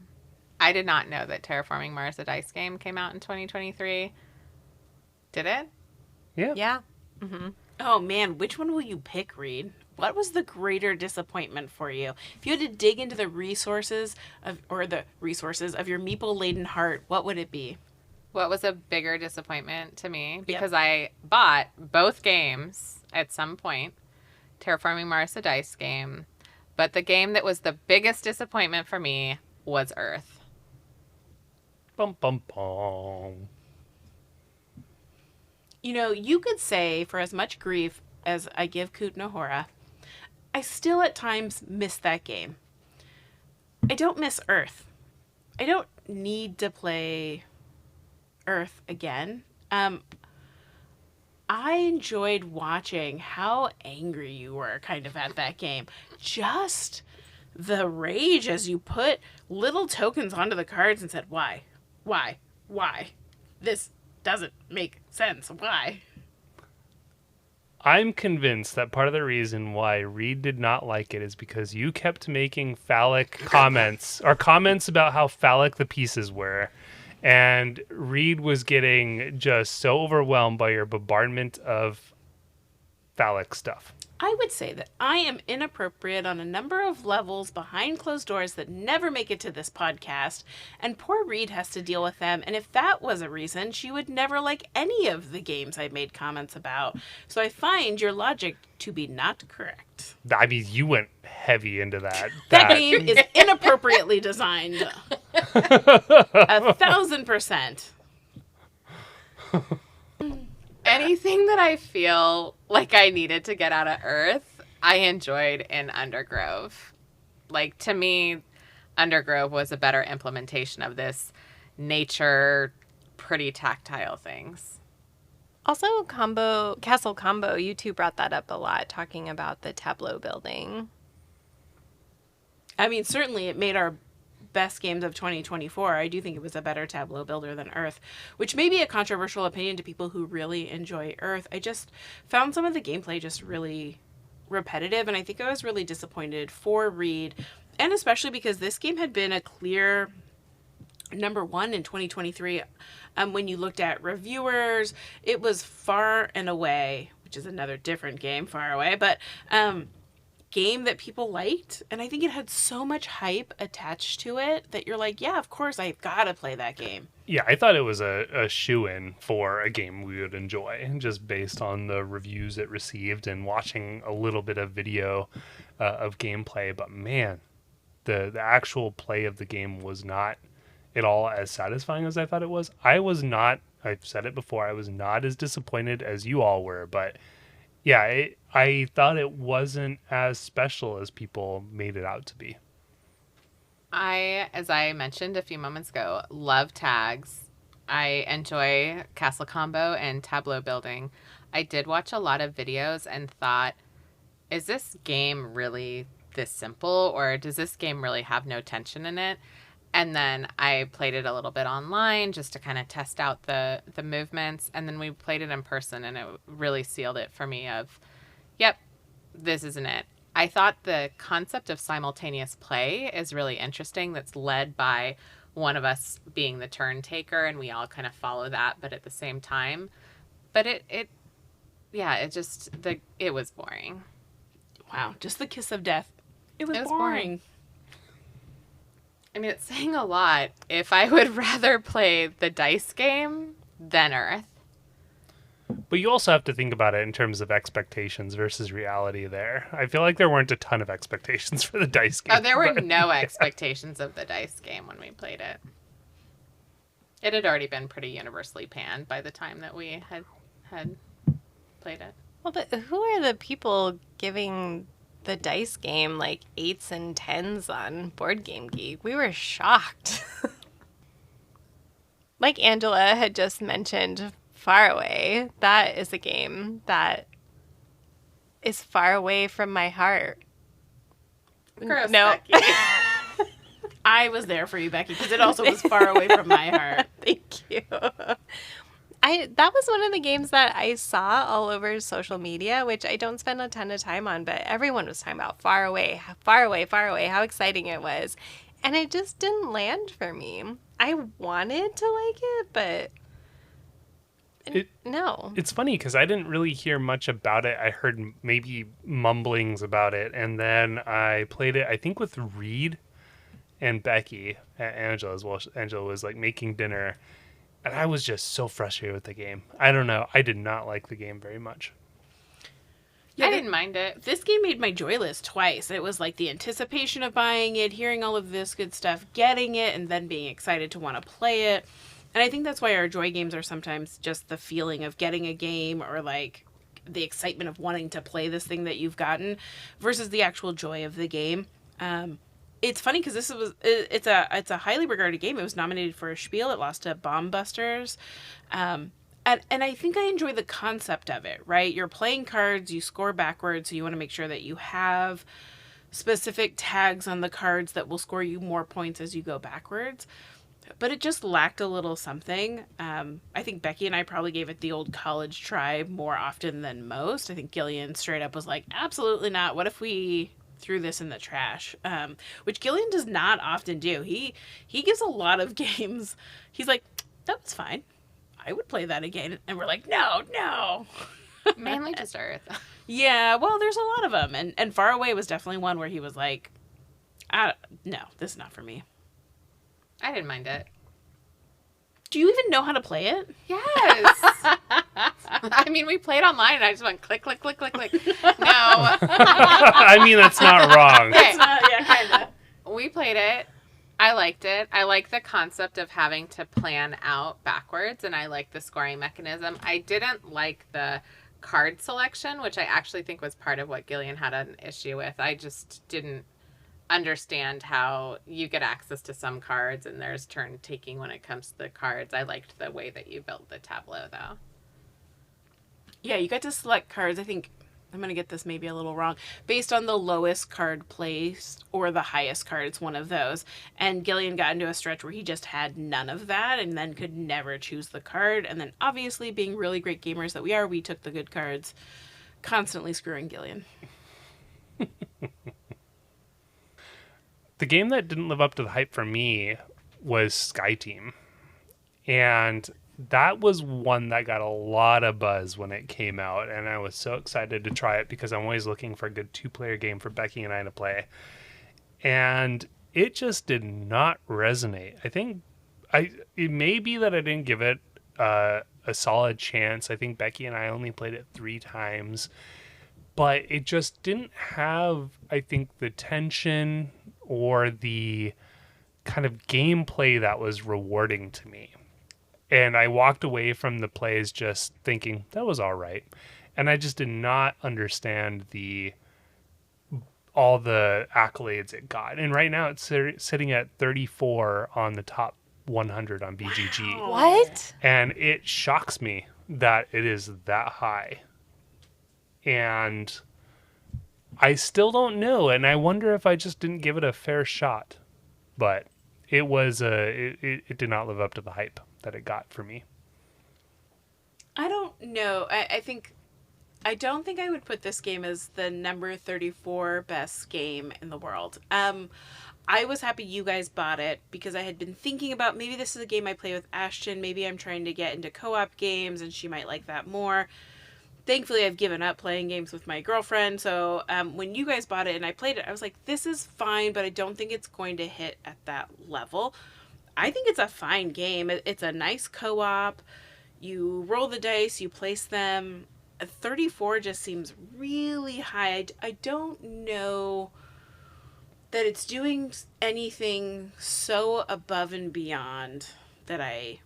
I did not know that Terraforming Mars, a dice game, came out in 2023. Did it? Yeah. Yeah. Oh man, which one will you pick, Reed? What was the greater disappointment for you? If you had to dig into the resources of your meeple-laden heart, what would it be? What was a bigger disappointment to me? Because I bought both games at some point. Terraforming Mars, a dice game. But the game that was the biggest disappointment for me was Earth. Bum, bum, bum. You know, you could say, for as much grief as I give Kut Nahora, I still at times miss that game. I don't miss Earth. I don't need to play Earth again. I enjoyed watching how angry you were kind of at that game. Just the rage as you put little tokens onto the cards and said, why? Why? Why? This doesn't make sense. Why? I'm convinced that part of the reason why Reed did not like it is because you kept making phallic comments or comments about how phallic the pieces were. And Reed was getting just so overwhelmed by your bombardment of phallic stuff. I would say that I am inappropriate on a number of levels behind closed doors that never make it to this podcast, and poor Reed has to deal with them. And if that was a reason, she would never like any of the games I made comments about. So I find your logic to be not correct. I mean, you went heavy into that. That game is inappropriately designed. 1,000%. Anything that I feel like I needed to get out of Earth, I enjoyed in Undergrove. Like, to me, Undergrove was a better implementation of this nature, pretty tactile things. Also, Castle Combo, you two brought that up a lot, talking about the tableau building. I mean, certainly it made our best games of 2024. I do think it was a better tableau builder than Earth, which may be a controversial opinion to people who really enjoy Earth. I just found some of the gameplay just really repetitive, and I think I was really disappointed for Reed, and especially because this game had been a clear number one in 2023. When you looked at reviewers, it was far and away, which is another different game, Far Away, but game that people liked, and I think it had so much hype attached to it that you're like, yeah, of course I've got to play that game. Yeah, I thought it was a shoo-in for a game we would enjoy, just based on the reviews it received and watching a little bit of video of gameplay. But man, the actual play of the game was not at all as satisfying as I thought it was. I've said it before, I was not as disappointed as you all were, but yeah, I thought it wasn't as special as people made it out to be. As I mentioned a few moments ago, love tags. I enjoy Castle Combo and tableau building. I did watch a lot of videos and thought, is this game really this simple, or does this game really have no tension in it? And then I played it a little bit online just to kind of test out the movements. And then we played it in person, and it really sealed it for me of, yep, this isn't it. I thought the concept of simultaneous play is really interesting. That's led by one of us being the turn taker, and we all kind of follow that, but at the same time. But it was boring. Wow, just the kiss of death. It was boring. Boring. I mean, it's saying a lot if I would rather play the dice game than Earth. But you also have to think about it in terms of expectations versus reality there. I feel like there weren't a ton of expectations for the dice game. Oh, there were no expectations of the dice game when we played it. It had already been pretty universally panned by the time that we had played it. Well, but who are the people giving the dice game like 8s and 10s on Board Game Geek? We were shocked. Like Angela had just mentioned, Far Away. That is a game that is far away from my heart. Gross, No. Becky. I was there for you, Becky, because it also was far away from my heart. Thank you. That was one of the games that I saw all over social media, which I don't spend a ton of time on, but everyone was talking about Far Away, Far Away, Far Away, how exciting it was. And it just didn't land for me. I wanted to like it, but no. It's funny because I didn't really hear much about it. I heard maybe mumblings about it, and then I played it, I think, with Reed and Becky, Angela as well. Angela was like making dinner, and I was just so frustrated with the game. I don't know. I did not like the game very much. Yeah, I didn't mind it. This game made my joy list twice. It was like the anticipation of buying it, hearing all of this good stuff, getting it, and then being excited to want to play it. And I think that's why our joy games are sometimes just the feeling of getting a game, or like the excitement of wanting to play this thing that you've gotten, versus the actual joy of the game. It's funny because it's a highly regarded game. It was nominated for a Spiel. It lost to Bomb Busters. And I think I enjoy the concept of it, right? You're playing cards, you score backwards, so you want to make sure that you have specific tags on the cards that will score you more points as you go backwards. But it just lacked a little something. I think Becky and I probably gave it the old college try more often than most. I think Gillean straight up was like, absolutely not. What if we threw this in the trash? Which Gillean does not often do. He gives a lot of games. He's like, that was fine. I would play that again. And we're like, no. Mainly just Earth. Yeah, well, there's a lot of them. And Far Away was definitely one where he was like, no, this is not for me. I didn't mind it. Do you even know how to play it? Yes. I mean, we played online and I just went click, click, click, click, click. No. I mean, that's not wrong. Okay. Yeah, kind of. We played it. I liked it. I like the concept of having to plan out backwards, and I like the scoring mechanism. I didn't like the card selection, which I actually think was part of what Gillian had an issue with. I just didn't understand how you get access to some cards and there's turn taking when it comes to the cards. I liked the way that you built the tableau, though. Yeah, you got to select cards. I think I'm going to get this maybe a little wrong. Based on the lowest card placed or the highest card, it's one of those. And Gillian got into a stretch where he just had none of that and then could never choose the card. And then obviously, being really great gamers that we are, we took the good cards, constantly screwing Gillian. The game that didn't live up to the hype for me was Sky Team. And that was one that got a lot of buzz when it came out. And I was so excited to try it because I'm always looking for a good 2-player game for Becky and I to play. And it just did not resonate. I think it may be that I didn't give it a solid chance. I think Becky and I only played it 3 times. But it just didn't have, I think, the tension or the kind of gameplay that was rewarding to me. And I walked away from the plays just thinking, that was all right. And I just did not understand all the accolades it got. And right now it's sitting at 34 on the top 100 on BGG. Wow. What? And it shocks me that it is that high. And I still don't know, and I wonder if I just didn't give it a fair shot. But it was it did not live up to the hype that it got for me. I don't know. I don't think I would put this game as the number 34 best game in the world. I was happy you guys bought it because I had been thinking about maybe this is a game I play with Ashton. Maybe I'm trying to get into co-op games and she might like that more. Thankfully, I've given up playing games with my girlfriend. So when you guys bought it and I played it, I was like, this is fine, but I don't think it's going to hit at that level. I think it's a fine game. It's a nice co-op. You roll the dice, you place them. 34 just seems really high. I don't know that it's doing anything so above and beyond that I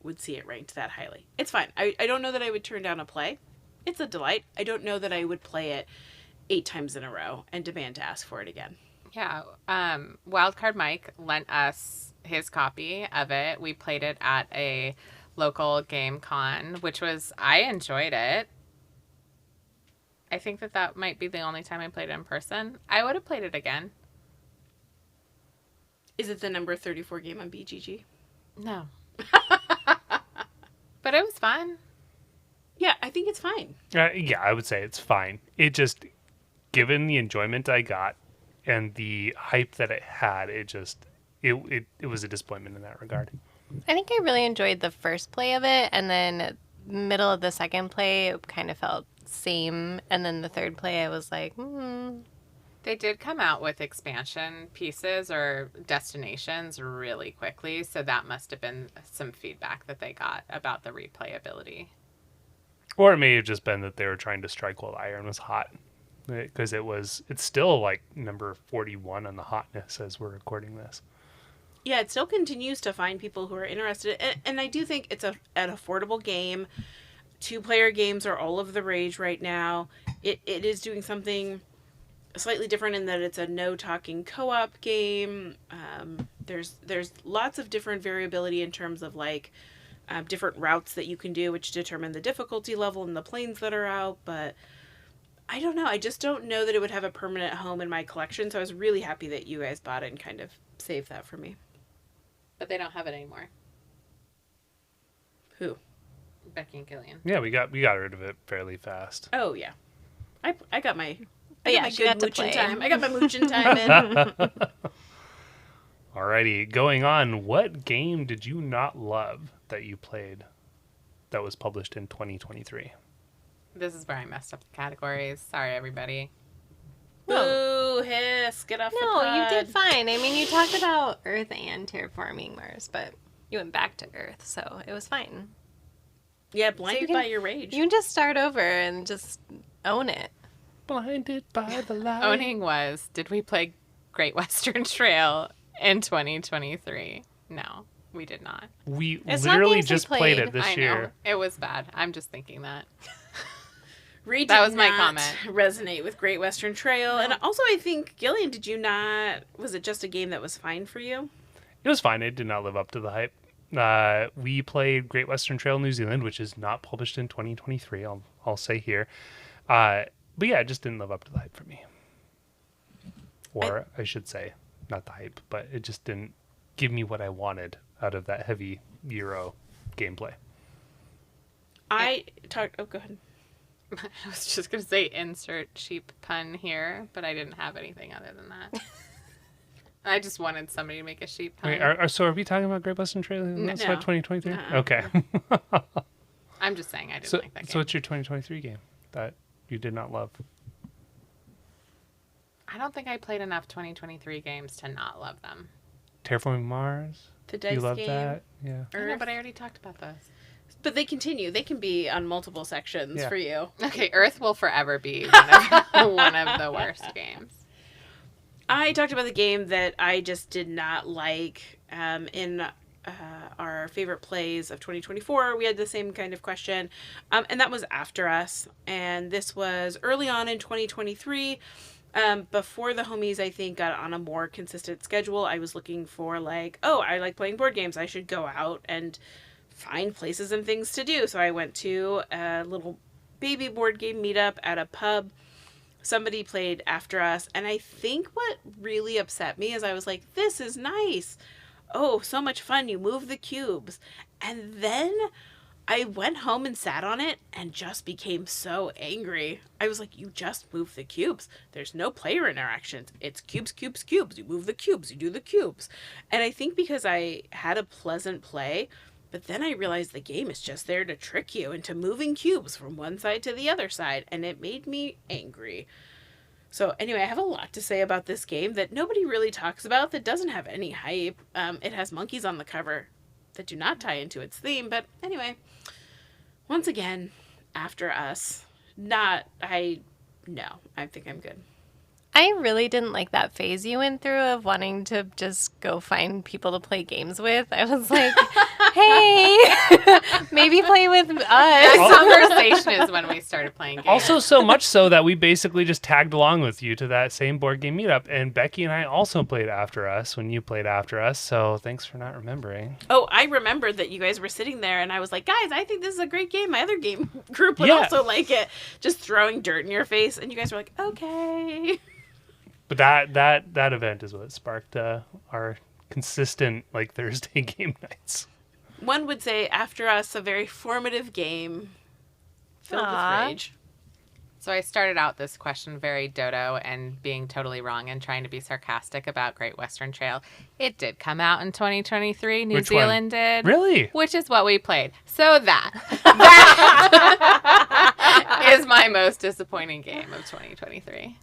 would see it ranked that highly. It's fine. I don't know that I would turn down a play. It's a delight. I don't know that I would play it 8 times in a row and demand to ask for it again. Yeah. Wildcard Mike lent us his copy of it. We played it at a local game con, which was, I enjoyed it. I think that might be the only time I played it in person. I would have played it again. Is it the number 34 game on BGG? No. But it was fun. Yeah, I think it's fine. Yeah, I would say it's fine. It just, given the enjoyment I got and the hype that it had, it was a disappointment in that regard. I think I really enjoyed the first play of it, and then middle of the second play, it kind of felt same, and then the third play, I was like, They did come out with expansion pieces or destinations really quickly, so that must have been some feedback that they got about the replayability. Or it may have just been that they were trying to strike while the iron was hot. Because it's still like number 41 on the hotness as we're recording this. Yeah, it still continues to find people who are interested. And I do think it's an affordable game. 2-player games are all of the rage right now. It is doing something slightly different in that it's a no-talking co-op game. There's lots of different variability in terms of like different routes that you can do, which determine the difficulty level and the planes that are out. But I don't know. I just don't know that it would have a permanent home in my collection. So I was really happy that you guys bought it and kind of saved that for me. But they don't have it anymore. Who? Becky and Gillian. Yeah, we got rid of it fairly fast. Oh, yeah. I got my... yeah, my she got to moochin' play. time. I got my moochin' time in. Alrighty, going on. What game did you not love that you played that was published in 2023? This is where I messed up the categories. Sorry, everybody. Boo, hiss, get off the No, pod. you did fine. I mean, you talked about Earth and terraforming Mars, but you went back to Earth, so it was fine. Yeah, blinded can- by your rage. You can just start over and just own it. Blinded by the light. Owning was, did we play Great Western Trail in 2023? No, we did not. We It's not literally games we just played played. it this I know. year. It was bad. I'm just thinking that. Reed That did was my not comment. resonate with Great Western Trail. And also, I think, Gillian, did you not... Was it just a game that was fine for you? It was fine. It did not live up to the hype. We played Great Western Trail New Zealand, which is not published in 2023. I'll say here, but yeah, it just didn't live up to the hype for me. Or I should say, not the hype, but it just didn't give me what I wanted out of that heavy Euro gameplay. I talked... Oh, go ahead. I was just going to say insert cheap pun here, but I didn't have anything other than that. I just wanted somebody to make a sheep pun. Wait, so are we talking about Great Western Trail? That's No. what 2023? Uh-uh. Okay. I'm just saying I didn't so, like that game. so what's your 2023 game that you did not love? I don't think I played enough 2023 games to not love them. Terraforming Mars? The dice You love game. that? Yeah. I know, but I already talked about those. But they continue. They can be on multiple sections Yeah. for you. Okay, Earth will forever be one of the worst games. I talked about the game that I just did not like in our favorite plays of 2024. We had the same kind of question, and that was After Us. And this was early on in 2023. Before the homies, I think, got on a more consistent schedule. I was looking for like, oh, I like playing board games. I should go out and find places and things to do. So I went to a little baby board game meetup at a pub. Somebody played After Us, and I think what really upset me is I was like, this is nice. Oh, so much fun. You move the cubes. And then I went home and sat on it and just became so angry. I was like, you just move the cubes. There's no player interactions. It's cubes, cubes, cubes. You move the cubes. You do the cubes. And I think because I had a pleasant play, but then I realized the game is just there to trick you into moving cubes from one side to the other side, and it made me angry. So anyway, I have a lot to say about this game that nobody really talks about, that doesn't have any hype. It has monkeys on the cover that do not tie into its theme, but anyway, once again, After Us. No, I think I'm good. I really didn't like that phase you went through of wanting to just go find people to play games with. I was like, hey, maybe play with us. That conversation is when we started playing games. Also, so much so that we basically just tagged along with you to that same board game meetup. And Becky and I also played After Us when you played After Us. So thanks for not remembering. Oh, I remembered that you guys were sitting there, and I was like, guys, I think this is a great game. My other game group would Yeah. also like it. Just throwing dirt in your face, and you guys were like, okay. But that event is what sparked our consistent like Thursday game nights. One would say After Us, a very formative game filled Aw. with rage. So I started out this question very dodo and being totally wrong and trying to be sarcastic about Great Western Trail. It did come out in 2023. New Which one? Zealand did. Really? Which is what we played. So that is my most disappointing game of 2023.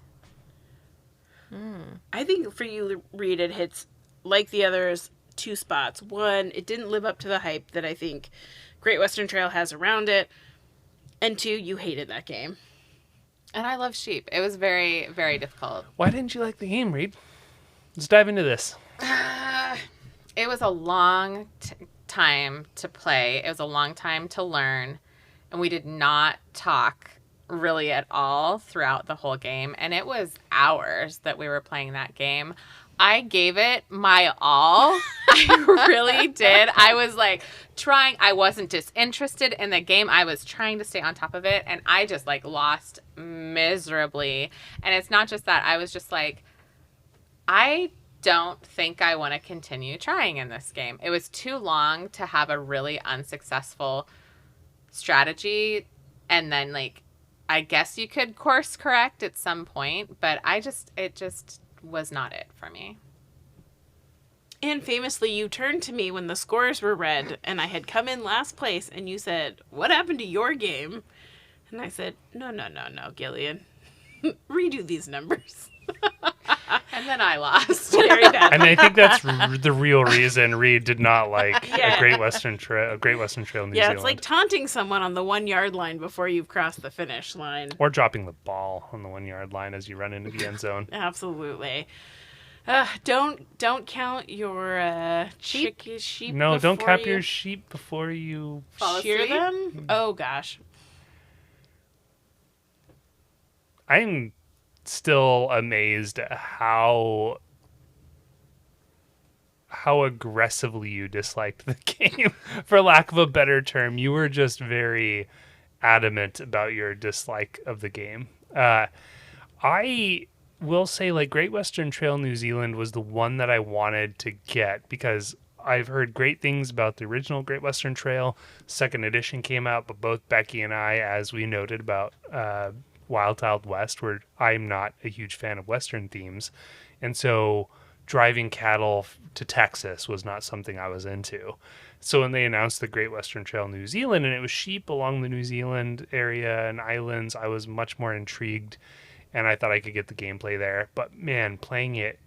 I think for you, Reed, it hits, like the others, two spots. One, it didn't live up to the hype that I think Great Western Trail has around it. And two, you hated that game. And I love sheep. It was very, very difficult. Why didn't you like the game, Reed? Let's dive into this. It was a long time to play. It was a long time to learn. And we did not talk really at all throughout the whole game. And it was hours that we were playing that game. I gave it my all. I really did. I was like trying. I wasn't disinterested in the game. I was trying to stay on top of it. And I just like lost miserably. And it's not just that. I was just like, I don't think I want to continue trying in this game. It was too long to have a really unsuccessful strategy. And then like, I guess you could course correct at some point, but it just was not it for me. And famously, you turned to me when the scores were read and I had come in last place and you said, "What happened to your game?" And I said, no, Gillian. Redo these numbers. And then I lost. Very bad. And I think that's the real reason Reed did not like Yeah. a Great Western Trail New Yeah, Zealand. it's like taunting someone on the 1 yard line before you've crossed the finish line. Or dropping the ball on the 1 yard line as you run into the end zone. Absolutely. Don't count your sheep. No, don't before cap you your sheep before you Fall shear asleep? them. Oh gosh. I'm still amazed at how aggressively you disliked the game. For lack of a better term, you were just very adamant about your dislike of the game. I will say, like, Great Western Trail New Zealand was the one that I wanted to get because I've heard great things about the original Great Western Trail. Second edition came out, but both Becky and I, as we noted about Wild West, where I'm not a huge fan of Western themes. And so driving cattle to Texas was not something I was into. So when they announced the Great Western Trail New Zealand and it was sheep along the New Zealand area and islands, I was much more intrigued and I thought I could get the gameplay there. But man, playing it,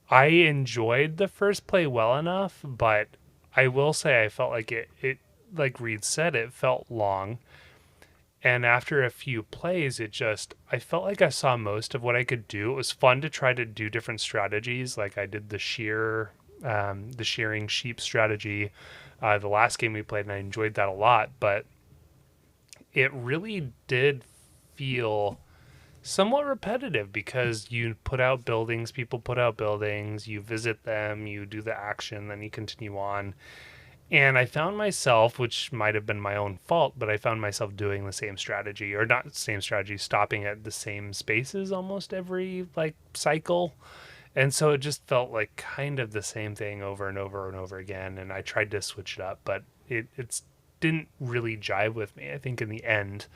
I enjoyed the first play well enough, but I will say I felt like it like Reed said, it felt long. And after a few plays, I felt like I saw most of what I could do. It was fun to try to do different strategies. Like I did the shearing sheep strategy, the last game we played, and I enjoyed that a lot. But it really did feel somewhat repetitive because you put out buildings, people put out buildings, you visit them, you do the action, then you continue on. And I found myself, which might have been my own fault, but I found myself doing the same strategy, or not the same strategy, stopping at the same spaces almost every like cycle. And so it just felt like kind of the same thing over and over and over again. And I tried to switch it up, but it didn't really jive with me, I think, in the end,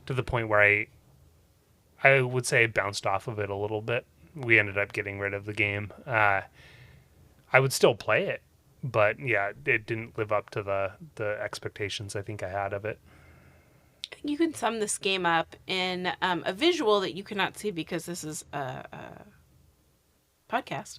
to the point where I would say I bounced off of it a little bit. We ended up getting rid of the game. I would still play it, but yeah, it didn't live up to the expectations I think I had of it. You can sum this game up in a visual that you cannot see because this is a podcast.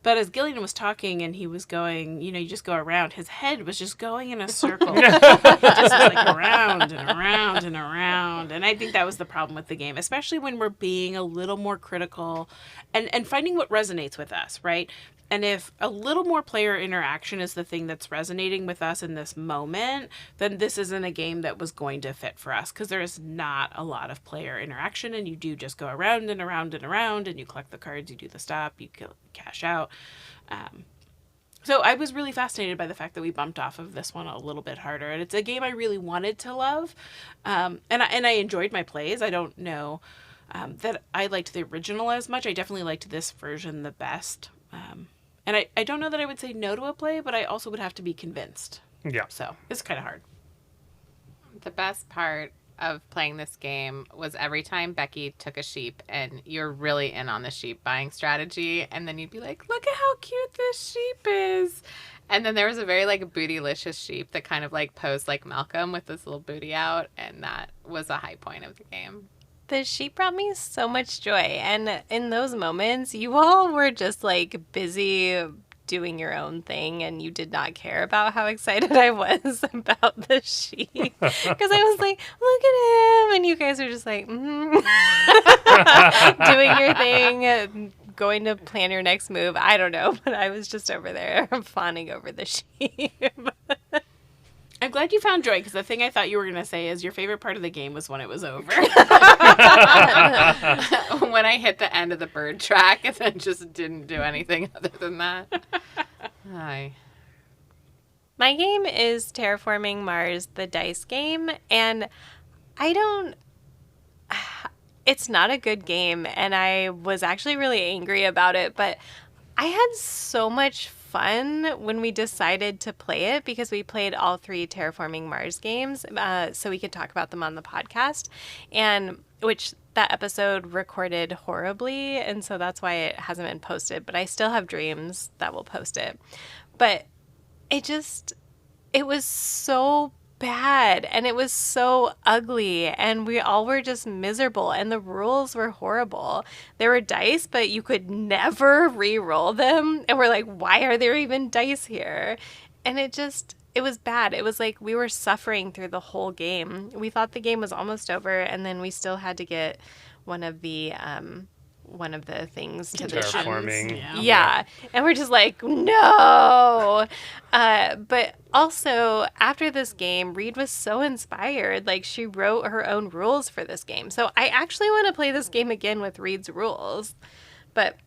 But as Gillian was talking and he was going, you just go around, his head was just going in a circle. It just was like around and around and around. And I think that was the problem with the game, especially when we're being a little more critical and finding what resonates with us, right? And if a little more player interaction is the thing that's resonating with us in this moment, then this isn't a game that was going to fit for us because there is not a lot of player interaction and you do just go around and around and around and you collect the cards, you do the stop, you cash out. So I was really fascinated by the fact that we bumped off of this one a little bit harder. And it's a game I really wanted to love. And I enjoyed my plays. I don't know that I liked the original as much. I definitely liked this version the best. And I don't know that I would say no to a play, but I also would have to be convinced. Yeah. So it's kind of hard. The best part of playing this game was every time Becky took a sheep and you're really in on the sheep buying strategy, and then you'd be like, look at how cute this sheep is. And then there was a very like bootylicious sheep that kind of like posed like Malcolm with this little booty out, and that was a high point of the game. The sheep brought me so much joy. And in those moments, you all were just like busy doing your own thing and you did not care about how excited I was about the sheep. Because I was like, look at him. And you guys are just like, doing your thing, going to plan your next move. I don't know. But I was just over there fawning over the sheep. I'm glad you found joy because the thing I thought you were going to say is your favorite part of the game was when it was over. When I hit the end of the bird track and then just didn't do anything other than that. Hi. My game is Terraforming Mars, the dice game, and it's not a good game, and I was actually really angry about it, but I had so much fun when we decided to play it because we played all 3 Terraforming Mars games so we could talk about them on the podcast, and which that episode recorded horribly, and so that's why it hasn't been posted, but I still have dreams that we'll post it. But it was so bad and it was so ugly and we all were just miserable and the rules were horrible. There were dice, but you could never re-roll them. And we're like, why are there even dice here? And it was bad. It was like we were suffering through the whole game. We thought the game was almost over and then we still had to get one of the things to the Terraforming. Yeah. And we're just like, no. But also, after this game, Reed was so inspired. Like, she wrote her own rules for this game. So I actually want to play this game again with Reed's rules. But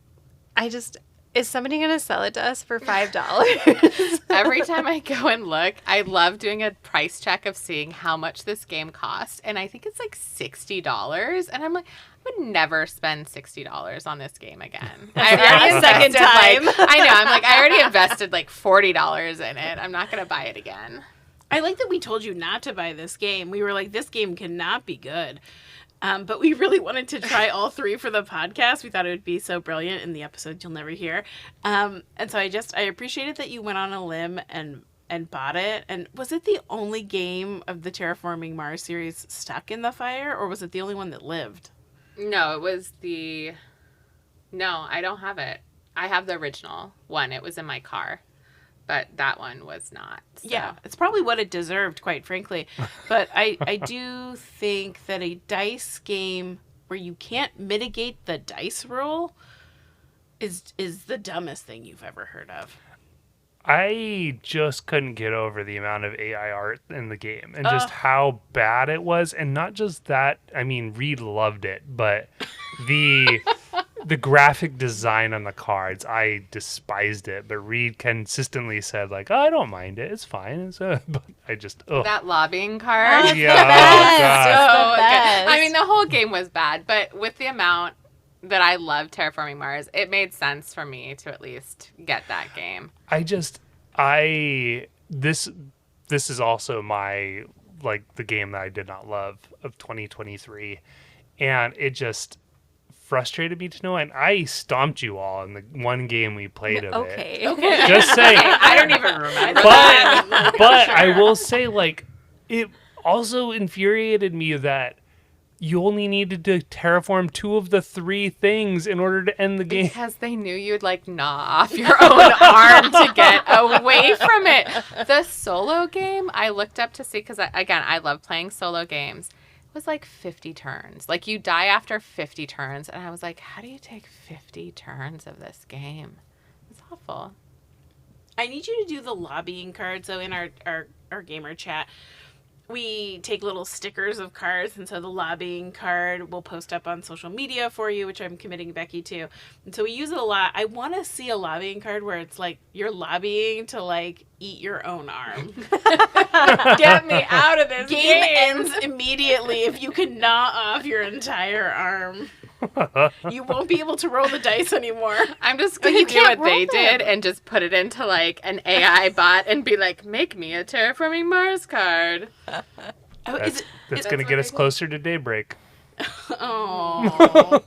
is somebody going to sell it to us for $5? Every time I go and look, I love doing a price check of seeing how much this game cost. And I think it's like $60. And I'm like, I would never spend $60 on this game again. I already second time. I know. I'm like, I already invested like $40 in it. I'm not going to buy it again. I like that we told you not to buy this game. We were like, this game cannot be good. But we really wanted to try all 3 for the podcast. We thought it would be so brilliant in the episode you'll never hear. And so I appreciated that you went on a limb and bought it. And was it the only game of the Terraforming Mars series stuck in the fire, or was it the only one that lived? No, it was No, I don't have it. I have the original one. It was in my car. But that one was not. So. Yeah, it's probably what it deserved, quite frankly. But I do think that a dice game where you can't mitigate the dice roll is the dumbest thing you've ever heard of. I just couldn't get over the amount of AI art in the game and just how bad it was. And not just that, I mean, Reed loved it, but the graphic design on the cards, I despised it. But Reed consistently said, like, oh, I don't mind it. It's fine. But I just, That lobbying card. Yeah, oh, God. So good. I mean, the whole game was bad, but with the amount that I love Terraforming Mars, it made sense for me to at least get that game. This is also my, like, the game that I did not love of 2023. And it just frustrated me to no end. I stomped you all in the one game we played of it. Okay. Just saying. I don't even remember But sure. I will say, like, it also infuriated me that you only needed to terraform 2 of the 3 things in order to end the game. Because they knew you'd, like, gnaw off your own arm to get away from it. The solo game, I looked up to see, because, again, I love playing solo games. It was like 50 turns. Like, you die after 50 turns. And I was like, how do you take 50 turns of this game? It's awful. I need you to do the lobbying card. So in our gamer chat, we take little stickers of cards, and so the lobbying card will post up on social media for you, which I'm committing Becky to. And so we use it a lot. I want to see a lobbying card where it's like you're lobbying to, like, eat your own arm. Get me out of this game ends immediately if you can gnaw off your entire arm. You won't be able to roll the dice anymore. I'm just going to do what they did and just put it into, like, an AI bot and be like, make me a Terraforming Mars card. That's going to get us closer to daybreak. Oh.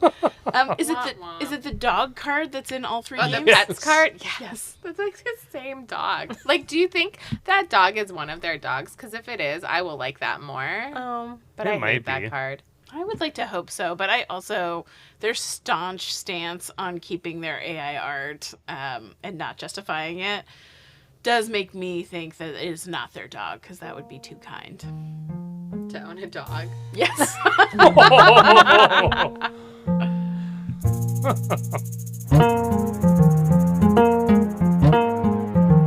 Is it the dog card that's in all 3 games? The pets card? Yes. That's like the same dog. Like, do you think that dog is one of their dogs? Because if it is, I will like that more. But I hate that card. I would like to hope so, but I also, their staunch stance on keeping their AI art and not justifying it does make me think that it is not their dog, because that would be too kind. To own a dog? Yes.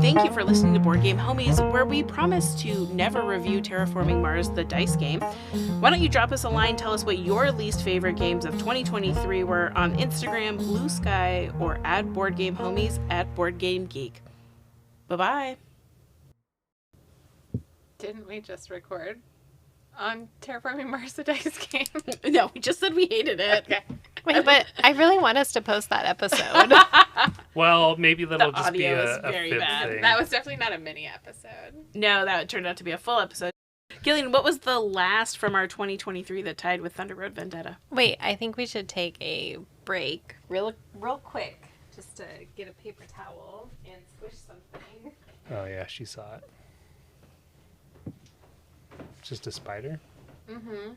Thank you for listening to Board Game Homies, where we promise to never review Terraforming Mars, the dice game. Why don't you drop us a line, tell us what your least favorite games of 2023 were on Instagram, Blue Sky, or at Board Game Homies at Board Game Geek. Bye-bye. Didn't we just record on Terraforming Mars, the dice game? No, we just said we hated it. Okay. Wait, but I really want us to post that episode. Well, maybe that'll The just be audio is a very fifth bad. thing. That was definitely not a mini episode. No, that turned out to be a full episode. Gillian, what was the last from our 2023 that tied with Thunder Road Vendetta? Wait, I think we should take a break real quick just to get a paper towel and squish something. Oh yeah, she saw it. Just a spider? Mm-hmm.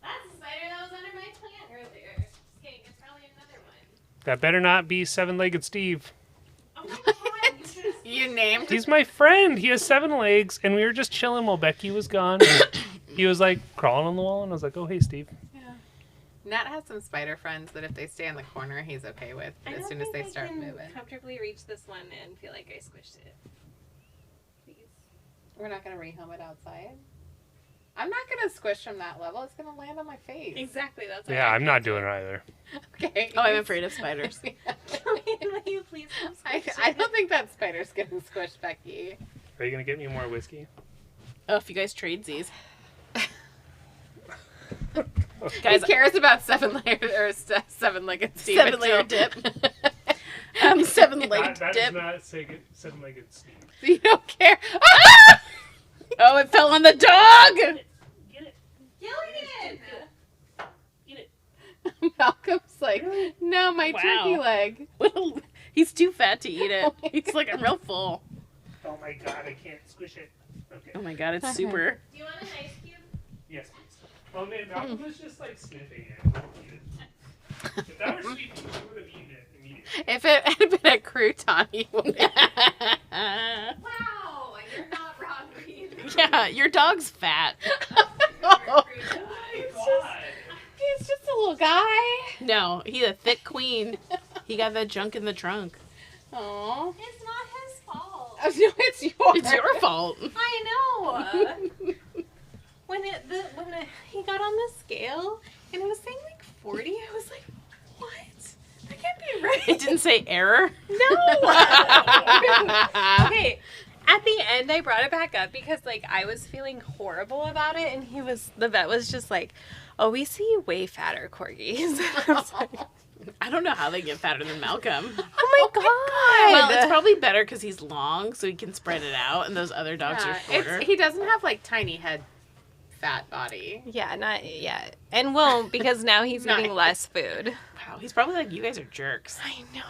That's a spider that was under my plant earlier. Just kidding, it's probably another one. That better not be seven-legged Steve. Oh my god, you should have You named He's my friend. He has 7 legs, and we were just chilling while Becky was gone. He was like crawling on the wall, and I was like, "Oh, hey, Steve." Nat has some spider friends that if they stay in the corner, he's okay with. But as soon as they start moving, comfortably reach this one and feel like I squished it. Please. we're not gonna rehome it outside. I'm not gonna squish from that level. It's gonna land on my face. Exactly, that's Yeah, I'm not doing it either. Okay. Oh, I'm afraid of spiders. Will you please I don't think that spider's gonna squish Becky. Are you gonna get me more whiskey? Oh, if you guys trade these. Guys, he cares about seven-legged Steve. Seven-layer dip. 7-legged That dip. does not say seven-legged Steve. You don't care. Oh, it fell on the dog! Get it. Gillian! Eat it. Malcolm's like, no, my Wow. turkey leg. He's too fat to eat it. He's like, I'm real full. Oh my god, I can't squish it. Okay. Oh my god, it's super. Do you want an ice cube? Yes, please. Oh man, Malcolm was just like sniffing it. Eat it. If that were sweet, he would have eaten it immediately. If it had been a crouton, he would. Wow, you're not wrong, Reed. Yeah, your dog's fat. God. He's just a little guy. No, he's a thick queen. He got that junk in the trunk. Aww. It's not his fault. Oh, no, it's yours. It's your fault. I know. When he got on the scale and it was saying like 40, I was like, what? That can't be right. It didn't say error. No. Okay. At the end, I brought it back up because like I was feeling horrible about it, and the vet was just like, "Oh, we see way fatter corgis." I was like, I don't know how they get fatter than Malcolm. oh my god. Well, it's probably better because he's long, so he can spread it out, and those other dogs are shorter. He doesn't have like tiny head fat body. Yeah, not yet, and won't because now he's Not eating yet. less food. Wow, he's probably like, you guys are jerks. I know.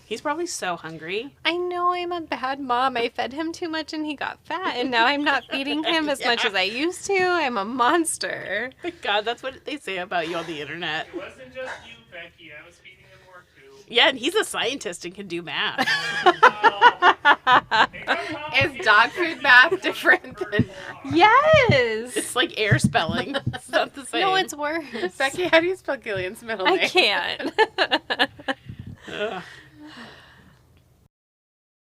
He's probably so hungry. I know I'm a bad mom. I fed him too much and he got fat, and now I'm not feeding him as much as I used to. I'm a monster. God, that's what they say about you on the internet. It wasn't just you, Becky. I was feeding him more too. Yeah, and he's a scientist and can do math. Is dog food math different than Yes. It's like air spelling. It's not the same. No, it's worse. Becky? How do you spell Gillian's middle name? I can't. Ugh.